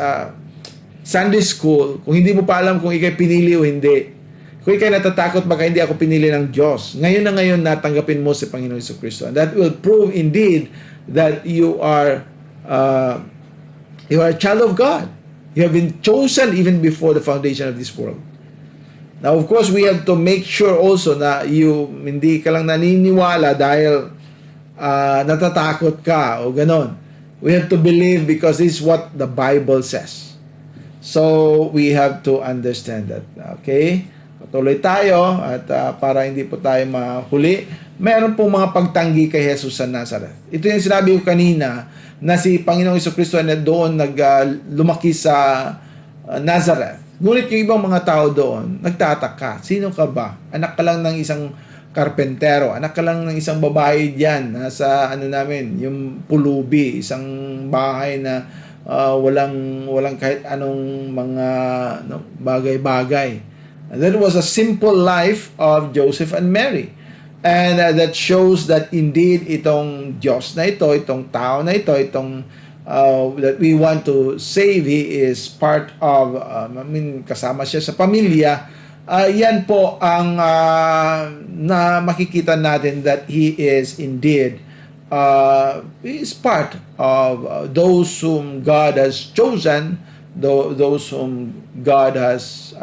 Sunday school, kung hindi mo pa alam kung ikay pinili o hindi, kung ikay natatakot baka hindi ako pinili ng Diyos, ngayon na ngayon natanggapin mo si Panginoon Jesucristo. And that will prove indeed that you are a child of God. You have been chosen even before the foundation of this world. Now, of course, we have to make sure also na hindi ka lang naniniwala dahil natatakot ka o ganon. We have to believe because this is what the Bible says. So, we have to understand that. Okay? Patuloy tayo at para hindi po tayo mahuli, meron pong mga pagtanggi kay Jesus sa Nazareth. Ito yung sinabi ko kanina na si Panginoong Jesucristo na doon lumaki sa Nazareth. Ngunit yung ibang mga tao doon, nagtataka, sino ka ba? Anak ka lang ng isang karpentero, anak ka lang ng isang babae diyan nasa yung pulubi, isang bahay na walang kahit anong mga bagay-bagay. And that was a simple life of Joseph and Mary. And that shows that indeed itong Diyos na ito, itong tao na ito, that we want to save, He is part of, kasama siya sa pamilya. Yan po ang na makikita natin that He is indeed, He is part of those whom God has chosen, those whom God has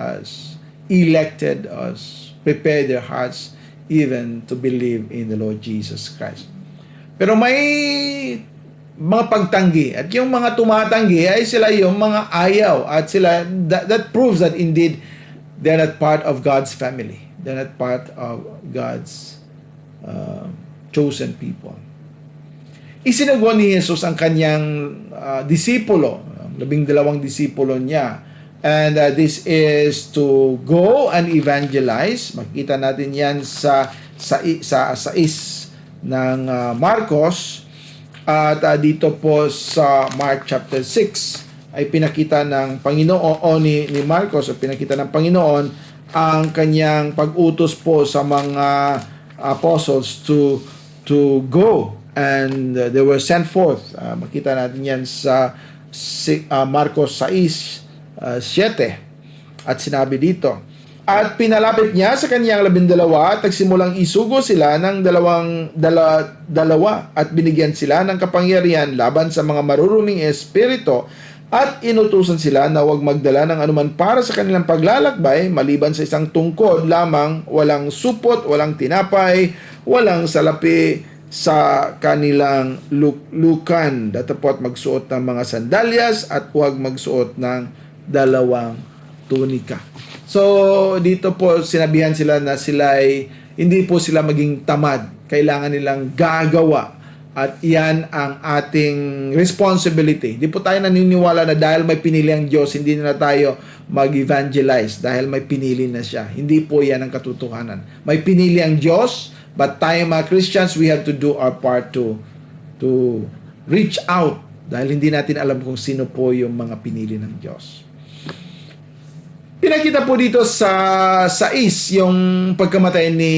elected us, prepared their hearts even to believe in the Lord Jesus Christ. Pero may mga pagtanggi, at yung mga tumatanggi ay sila yung mga ayaw, at sila that proves that indeed they're not part of God's family. They're not part of God's chosen people. Isinagawa ni Jesus ang kanyang disipulo, 12 disipulo niya. And this is to go and evangelize. Makita natin yan sa is ng Marcos. At dito po sa Mark chapter 6 ay pinakita ng Panginoon ni Marcos, o pinakita ng Panginoon ang kanyang pag-utos po sa mga apostles to go, and they were sent forth. Makita natin yan sa Marcos 6:7, at sinabi dito, at pinalapit niya sa kanyang 12 at nagsimulang isugo sila ng dalawa at binigyan sila ng kapangyarihan laban sa mga maruruming espiritu, at inutusan sila na huwag magdala ng anuman para sa kanilang paglalakbay maliban sa isang tungkod lamang, walang supot, walang tinapay, walang salapi sa kanilang lukan. Datapot magsuot ng mga sandalyas at huwag magsuot ng 2 tunika. So, dito po sinabihan sila na hindi po sila maging tamad. Kailangan nilang gagawa. At yan ang ating responsibility. Di po tayo naniniwala na dahil may pinili ang Diyos, hindi na tayo mag-evangelize dahil may pinili na siya. Hindi po yan ang katotohanan. May pinili ang Diyos, but tayo mga Christians, we have to do our part to reach out dahil hindi natin alam kung sino po yung mga pinili ng Diyos. Pinakita po dito sa yung pagkamatay ni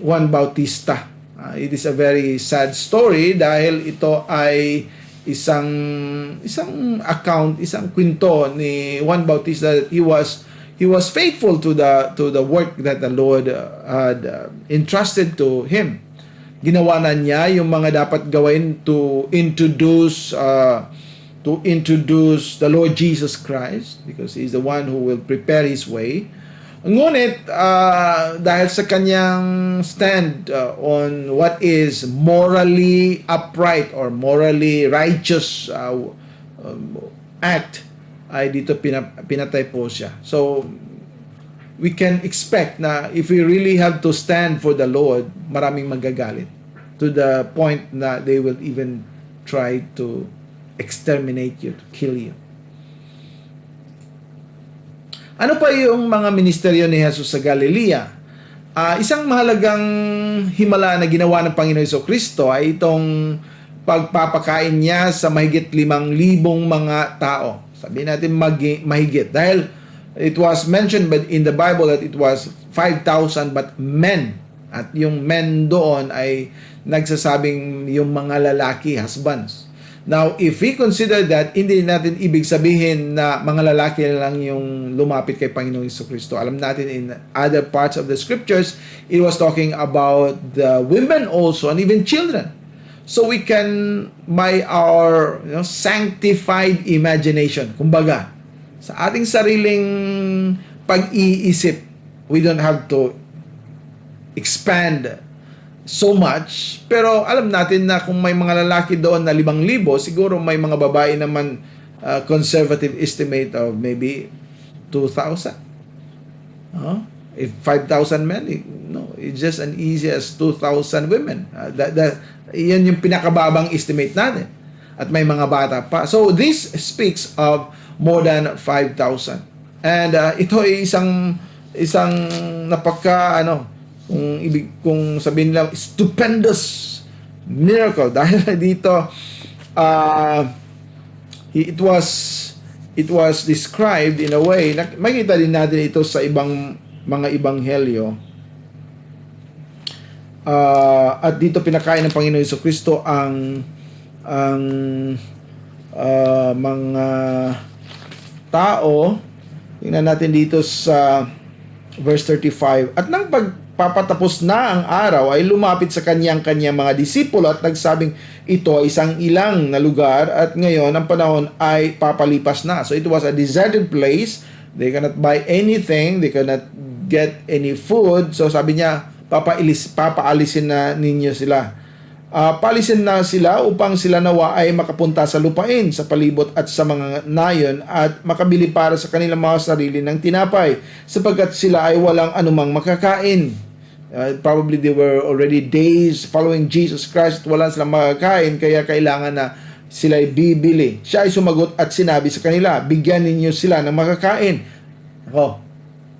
Juan Bautista. It is a very sad story dahil ito ay isang account, isang kwento ni Juan Bautista that he was faithful to the work that the Lord had entrusted to him. Ginawa na niya yung mga dapat gawin to introduce the Lord Jesus Christ, because He's the one who will prepare His way. Ngunit, dahil sa kanyang stand on what is morally upright or morally righteous act, ay dito pinatay po siya. So, we can expect na if we really have to stand for the Lord, maraming magagalit to the point na they will even try to exterminate you, to kill you. Ano pa yung mga ministeryo ni Jesus sa Galilea? Isang mahalagang himala na ginawa ng Panginoon Jesucristo ay itong pagpapakain niya sa mahigit 5,000 mga tao. Sabihin natin mahigit. Dahil it was mentioned in the Bible that it was 5,000 but men. At yung men doon ay nagsasabing yung mga lalaki, husbands. Now, if we consider that, hindi natin ibig sabihin na mga lalaki lang yung lumapit kay Panginoong Jesucristo. Alam natin in other parts of the scriptures, it was talking about the women also and even children. So we can, by our sanctified imagination, kumbaga, sa ating sariling pag-iisip, we don't have to expand so much, pero alam natin na kung may mga lalaki doon na 5,000, siguro may mga babae naman conservative estimate of maybe 2,000. If 5,000 men, it's just as easy as 2,000 women. Yan yung pinakababang estimate natin. At may mga bata pa. So this speaks of more than 5,000. And ito ay isang napaka kung sabihin lang stupendous miracle dahil dito it was described in a way na makita din natin ito sa ibang mga ebanghelyo, at dito pinakain ng Panginoon Jesucristo ang mga tao. Tingnan natin dito sa verse 35. At nang papatapos na ang araw ay lumapit sa kanyang mga disipulo at nagsabing ito ay isang ilang na lugar at ngayon ang panahon ay papalipas na. So it was a deserted place They cannot buy anything, they cannot get any food. So sabi niya, papaalisin na ninyo sila. Paalisin na sila upang sila nawa ay makapunta sa lupain, sa palibot at sa mga nayon at makabili para sa kanilang mga sarili ng tinapay sapagkat sila ay walang anumang makakain. Probably they were already days following Jesus Christ, wala silang makakain kaya kailangan na sila ay bibili. Siya ay sumagot at sinabi sa kanila, bigyan ninyo sila ng makakain.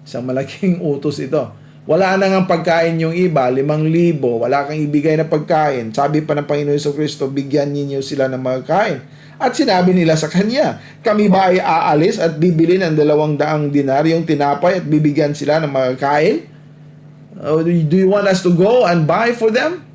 Isang malaking utos ito. Wala na nga pagkain yung iba, 5,000, wala kang ibigay na pagkain. Sabi pa ng Panginoon Jesucristo, bigyan ninyo sila ng makakain. At sinabi nila sa kanya, kami ba ay aalis at bibili ng 200 dinaryong tinapay at bibigyan sila ng makakain? Do you want us to go and buy for them?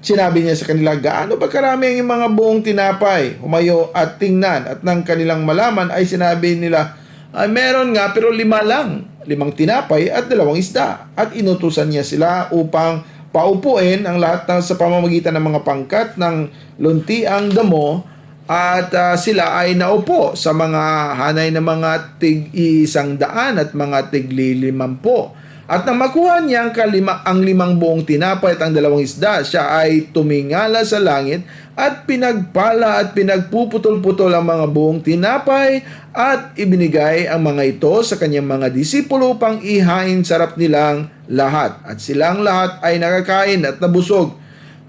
Sinabi niya sa kanila, gaano ba karami ang mga buong tinapay? Humayo at tingnan at nang kanilang malaman ay sinabi nila, ay meron nga pero 5 lang, 5 tinapay at 2 isda. At inutusan niya sila upang paupuin ang lahat sa pamamagitan ng mga pangkat ng luntiang damo at sila ay naupo sa mga hanay ng mga tig-100 at mga tig-50. At nang makuha niya ang 5 buong tinapay at ang 2 isda, siya ay tumingala sa langit at pinagpala at pinagpuputol-putol ang mga buong tinapay at ibinigay ang mga ito sa kanyang mga disipulo upang ihain sarap nilang lahat. At silang lahat ay nakakain at nabusog.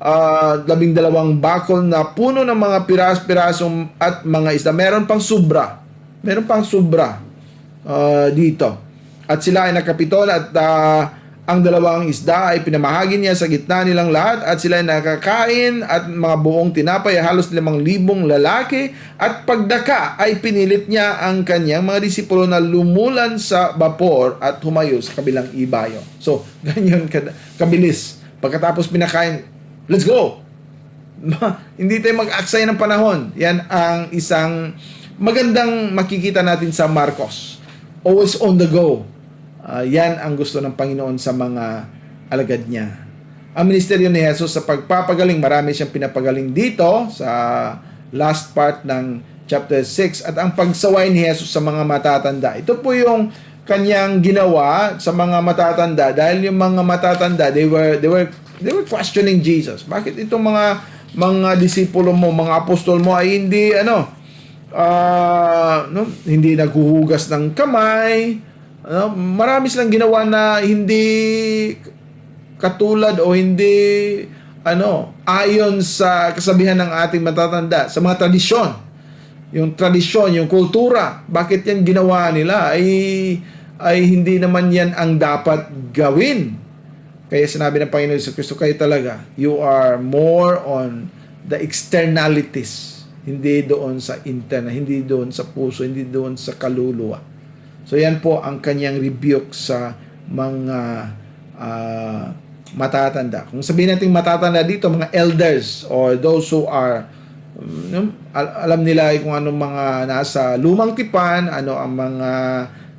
12 bakol na puno ng mga piras-pirasong at mga isda. Meron pang sobra dito. At sila ay nakapitol at ang 2 isda ay pinamahagi niya sa gitna nilang lahat at sila ay nakakain at mga buong tinapay ay halos 5,000 lalaki at pagdaka ay pinilit niya ang kanyang mga disipulo na lumulan sa bapor at humayo sa kabilang ibayo. So, ganyan kabilis. Pagkatapos pinakain, let's go! Hindi tayo mag-aksaya ng panahon. Yan ang isang magandang makikita natin sa Marcos. Always on the go. Yan ang gusto ng Panginoon sa mga alagad niya. Ang ministeryo ni Jesus sa pagpapagaling, marami siyang pinapagaling dito sa last part ng chapter 6 at ang pagsaway ni Jesus sa mga matatanda. Ito po yung kanyang ginawa sa mga matatanda dahil yung mga matatanda they were questioning Jesus. Bakit itong mga disipulo mo, mga apostol mo ay hindi hindi naghuhugas ng kamay? Marami silang ginawa na hindi katulad o hindi ayon sa kasabihan ng ating matatanda, sa mga tradisyon. Yung tradisyon, yung kultura, bakit yan ginawa nila ay hindi naman yan ang dapat gawin. Kaya sinabi ng Panginoon Jesucristo, kayo talaga, you are more on the externalities, hindi doon sa interna, hindi doon sa puso, hindi doon sa kaluluwa. So yan po ang kanyang rebuke sa mga matatanda. Kung sabihin natin matatanda dito, mga elders or those who are alam nila kung ano mga nasa lumang tipan, ano ang mga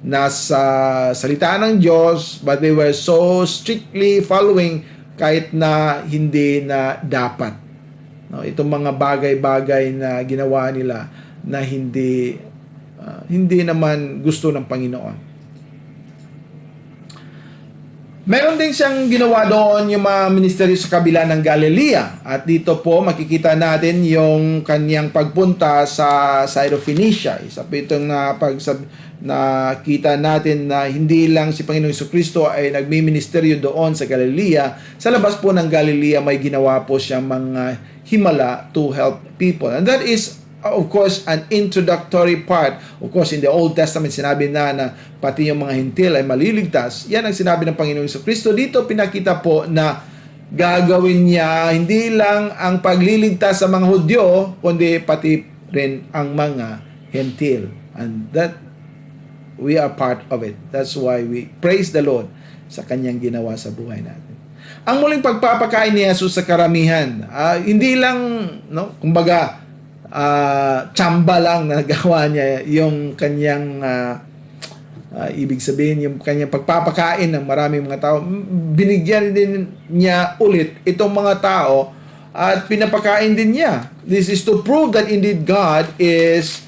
nasa salita ng Diyos, but they were so strictly following kahit na hindi na dapat. Itong mga bagay-bagay na ginawa nila na hindi naman gusto ng Panginoon. Meron din siyang ginawa doon yung mga ministeryo sa kabila ng Galilea. At dito po makikita natin yung kanyang pagpunta sa Syrophoenicia. Isa po itong nakita natin na hindi lang si Panginoong Jesucristo ay nagmi-ministeryo doon sa Galilea. Sa labas po ng Galilea may ginawa po siyang mga himala to help people. And that is of course, an introductory part. Of course, in the Old Testament, sinabi na pati yung mga hintil ay maliligtas. Yan ang sinabi ng Panginoong Jesucristo. Dito, pinakita po na gagawin niya hindi lang ang pagliligtas sa mga Hudyo, kundi pati rin ang mga hintil. And that, we are part of it. That's why we praise the Lord sa kanyang ginawa sa buhay natin. Ang muling pagpapakain ni Jesus sa karamihan, hindi lang, kumbaga, tsamba lang na nagawa niya yung kanyang ibig sabihin yung kanyang pagpapakain ng maraming mga tao. Binigyan din niya ulit itong mga tao at pinapakain din niya. This is to prove that indeed God is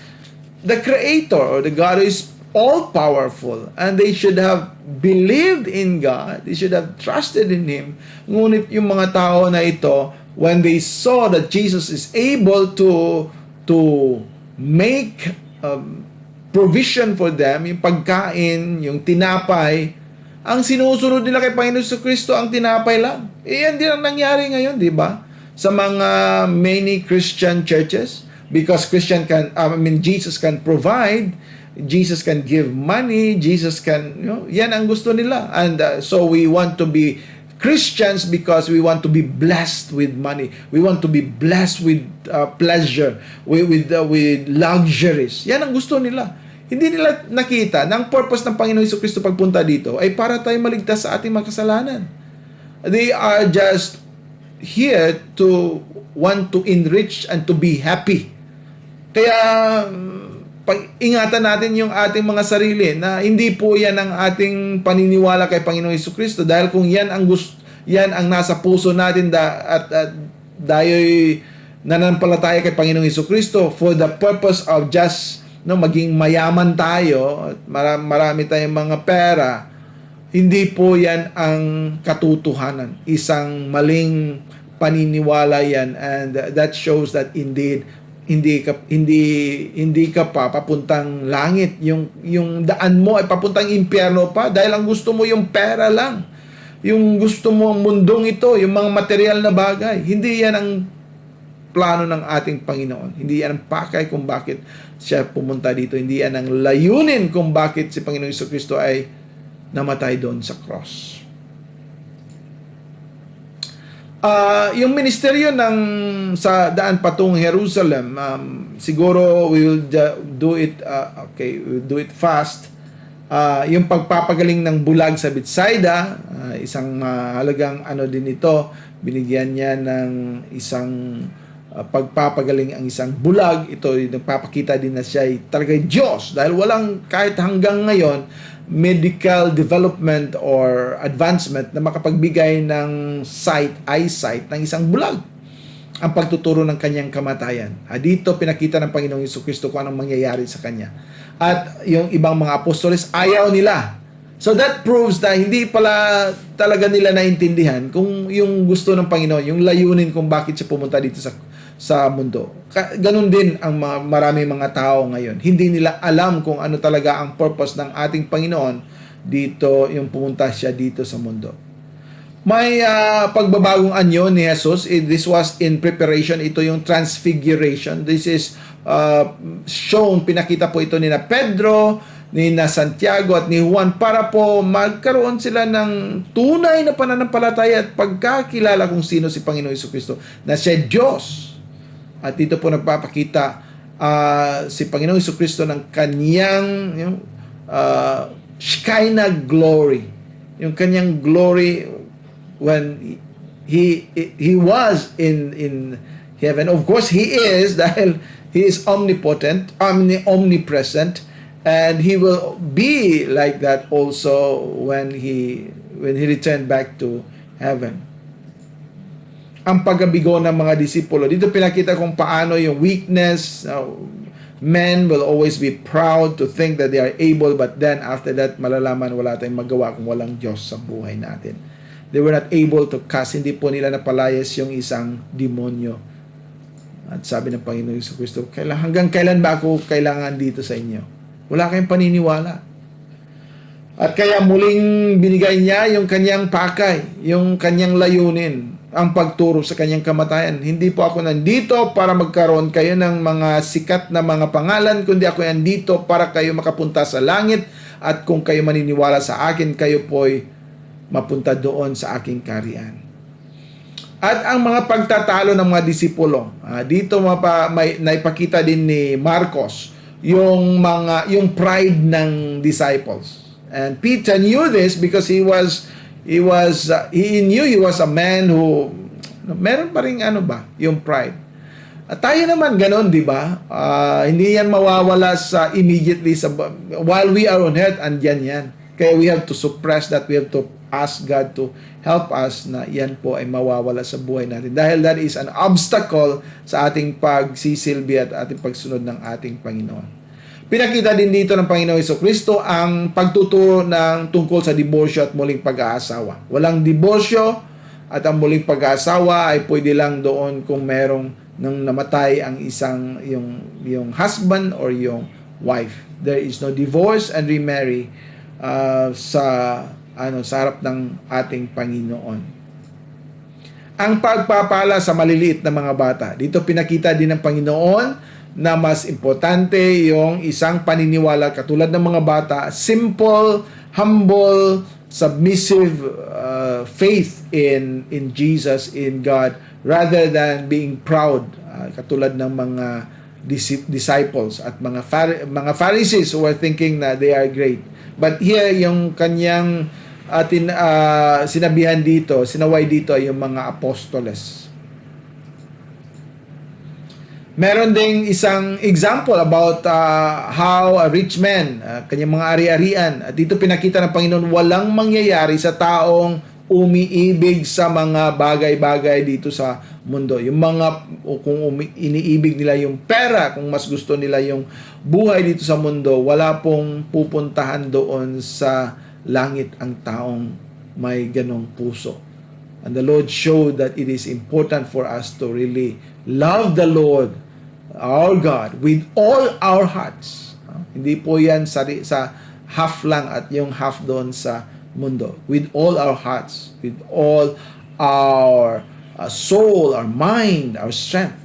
the creator or the God is all-powerful, and they should have believed in God, they should have trusted in Him. Ngunit yung mga tao na ito, when they saw that Jesus is able to make provision for them, yung pagkain, yung tinapay, ang sinusunod nila kay Panginoon Kristo ang tinapay lang. Yan din ang nangyari ngayon, di ba? Sa mga many Christian churches, because Jesus can provide, Jesus can give money, Jesus can, yan ang gusto nila. And so we want to be Christians because we want to be blessed with money. We want to be blessed with pleasure, with luxuries. Yan ang gusto nila. Hindi nila nakita na ang purpose ng Panginoon Jesucristo pagpunta dito ay para tayo maligtas sa ating mga kasalanan. They are just here to want to enrich and to be happy. Kaya ingatan natin yung ating mga sarili na hindi po yan ang ating paniniwala kay Panginoon Jesucristo, dahil kung yan ang yan ang nasa puso natin at dahil nananampalataya kay Panginoon Jesucristo for the purpose of just maging mayaman tayo at marami tayong mga pera, hindi po yan ang katotohanan. Isang maling paniniwala yan, and that shows that indeed hindi ka pa papuntang langit. Yung daan mo ay papuntang impyerno pa dahil ang gusto mo yung pera lang. Yung gusto mo ang mundong ito, yung mga material na bagay. Hindi yan ang plano ng ating Panginoon. Hindi yan ang pakay kung bakit siya pumunta dito. Hindi yan ang layunin kung bakit si Panginoong Jesucristo ay namatay doon sa cross. Yung ministeryo sa daan patungong Jerusalem, siguro we will do it we'll do it fast. Yung pagpapagaling ng bulag sa Bethsaida, isang mahalagang din ito, binigyan niya ng isang pagpapagaling ang isang bulag. Ito nagpapakita din na siya ay talaga Diyos, dahil walang kahit hanggang ngayon medical development or advancement na makapagbigay ng eyesight ng isang bulag. Ang pagtuturo ng kanyang kamatayan. Dito pinakita ng Panginoong Jesucristo kung anong mangyayari sa kanya. At yung ibang mga apostoles, ayaw nila. So that proves na hindi pala talaga nila naintindihan kung yung gusto ng Panginoon, yung layunin kung bakit siya pumunta dito sa mundo. Ganun din ang marami mga tao ngayon. Hindi nila alam kung ano talaga ang purpose ng ating Panginoon dito, yung pumunta siya dito sa mundo. May pagbabagong anyo ni Jesus. This was in preparation. Ito yung transfiguration. This is shown, pinakita po ito ni na Pedro, ni na Santiago at ni Juan para po magkaroon sila ng tunay na pananampalataya at pagkakilala kung sino si Panginoon Jesucristo, na siya Diyos. At dito po nagpapakita si Panginoong Jesucristo ng kanyang Shekinah glory. Yung kanyang glory when he was in heaven. Of course, he is, dahil he is omnipotent, omnipresent, and he will be like that also when he returned back to heaven. Ang pagkabigo ng mga disipulo. Dito pinakita kung paano yung weakness. Men will always be proud to think that they are able, but then after that, malalaman wala tayong magawa kung walang Diyos sa buhay natin. They were not able to cast. Hindi po nila napalayas yung isang demonyo. At sabi ng Panginoon Jesucristo, hanggang kailan ba ako kailangan dito sa inyo? Wala kayong paniniwala. At kaya muling binigay niya yung kanyang pakay, yung kanyang layunin, ang pagturo sa kanyang kamatayan. Hindi po ako nandito para magkaroon kayo ng mga sikat na mga pangalan, kundi ako nandito para kayo makapunta sa langit, at kung kayo maniniwala sa akin, kayo po'y mapunta doon sa aking kaharian. At ang mga pagtatalo ng mga disipulo, dito may naipakita din ni Marcos yung pride ng disciples. And Peter knew this because he knew he was a man who meron pa ring yung pride. At tayo naman ganun, di ba? Hindi yan mawawala immediately while we are on earth, andyan yan. Kaya we have to suppress that. We have to ask God to help us na yan po ay mawawala sa buhay natin. Dahil that is an obstacle sa ating pagsisilbi at ating pagsunod ng ating Panginoon. Pinakita din dito ng Panginoong Jesucristo ang pagtuturo ng tungkol sa diborsyo at muling pag-aasawa. Walang diborsyo at ang muling pag-aasawa ay pwede lang doon kung merong nang namatay ang isang yung husband or yung wife. There is no divorce and remarry sa harap ng ating Panginoon. Ang pagpapala sa maliliit na mga bata. Dito pinakita din ng Panginoon na mas importante yung isang paniniwala katulad ng mga bata, simple, humble, submissive faith in Jesus, in God, rather than being proud katulad ng mga disciples at mga Pharisees who were thinking na they are great. But here yung kanyang sinabihan dito, sinaway dito ay yung mga apostoles. Meron ding isang example about how a rich man, kanyang mga ari-arian, at dito pinakita ng Panginoon walang mangyayari sa taong umiibig sa mga bagay-bagay dito sa mundo. Yung mga, kung iniibig nila yung pera, kung mas gusto nila yung buhay dito sa mundo, wala pong pupuntahan doon sa langit ang taong may ganong puso. And the Lord showed that it is important for us to really love the Lord, our God, with all our hearts. Hindi po yan sa half lang at yung half doon sa mundo. With all our hearts, with all our soul, our mind, our strength.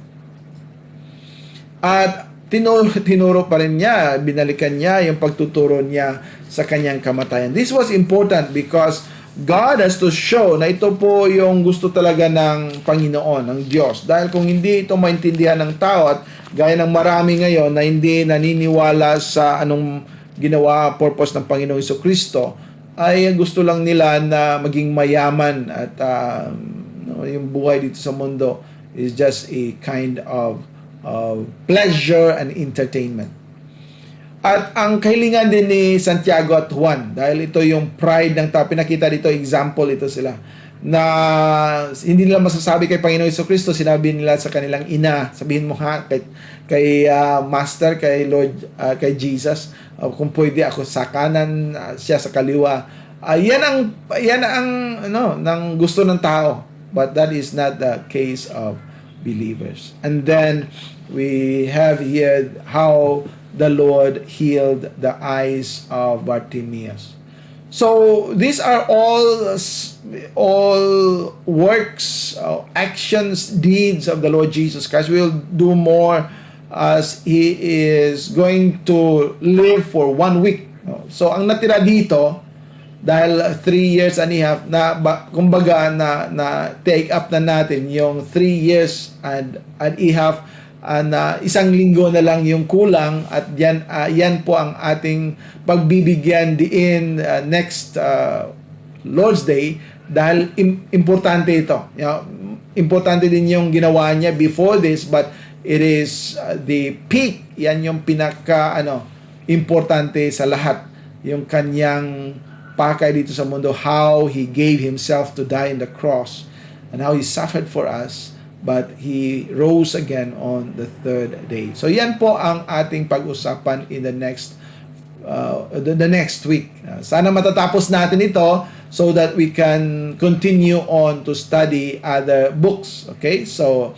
At tinuro pa rin niya, binalikan niya yung pagtuturo niya sa kanyang kamatayan. This was important because God has to show na ito po yung gusto talaga ng Panginoon, ng Diyos. Dahil kung hindi ito maintindihan ng tao at gaya ng marami ngayon na hindi naniniwala sa anong ginawa, purpose ng Panginoong Jesucristo, ay gusto lang nila na maging mayaman at yung buhay dito sa mundo is just a kind of pleasure and entertainment. At ang kahilingan din ni Santiago at Juan, dahil ito yung pride ng tao, pinakita dito, example ito sila, na hindi nila masasabi kay Panginoon Jesucristo, sinabi nila sa kanilang ina, sabihin mo ha, kay Master, kay Lord, kay Jesus, kung pwede ako sa kanan, siya sa kaliwa. Yan ang ng gusto ng tao, but that is not the case of believers. And then we have here how the Lord healed the eyes of Bartimaeus. So these are all works, actions, deeds of the Lord Jesus Christ. We'll do more as He is going to live for 1 week. So ang natira dito, dahil 3 years and a half, kumbaga na take up na natin yung 3 years and a half, isang linggo na lang yung kulang, at yan po ang ating pagbibigyan diin next Lord's Day, dahil importante ito. Importante din yung ginawa niya before this, but it is the peak. Yan yung pinaka importante sa lahat, yung kanyang pakay dito sa mundo, how He gave Himself to die on the cross and how He suffered for us, but He rose again on the 3rd day. So yan po ang ating pag-usapan in the next week. Sana matatapos natin ito so that we can continue on to study other books. Okay? So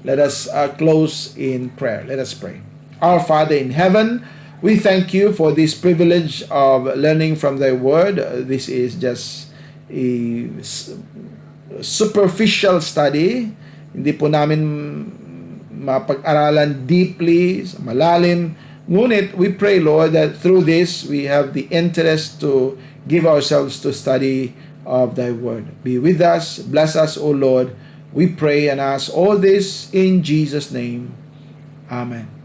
let us close in prayer. Let us pray. Our Father in heaven, we thank You for this privilege of learning from Thy Word. This is just a superficial study. Hindi po namin mapag-aralan deeply, malalim. Ngunit, we pray, Lord, that through this, we have the interest to give ourselves to study of Thy Word. Be with us. Bless us, O Lord. We pray and ask all this in Jesus' name. Amen.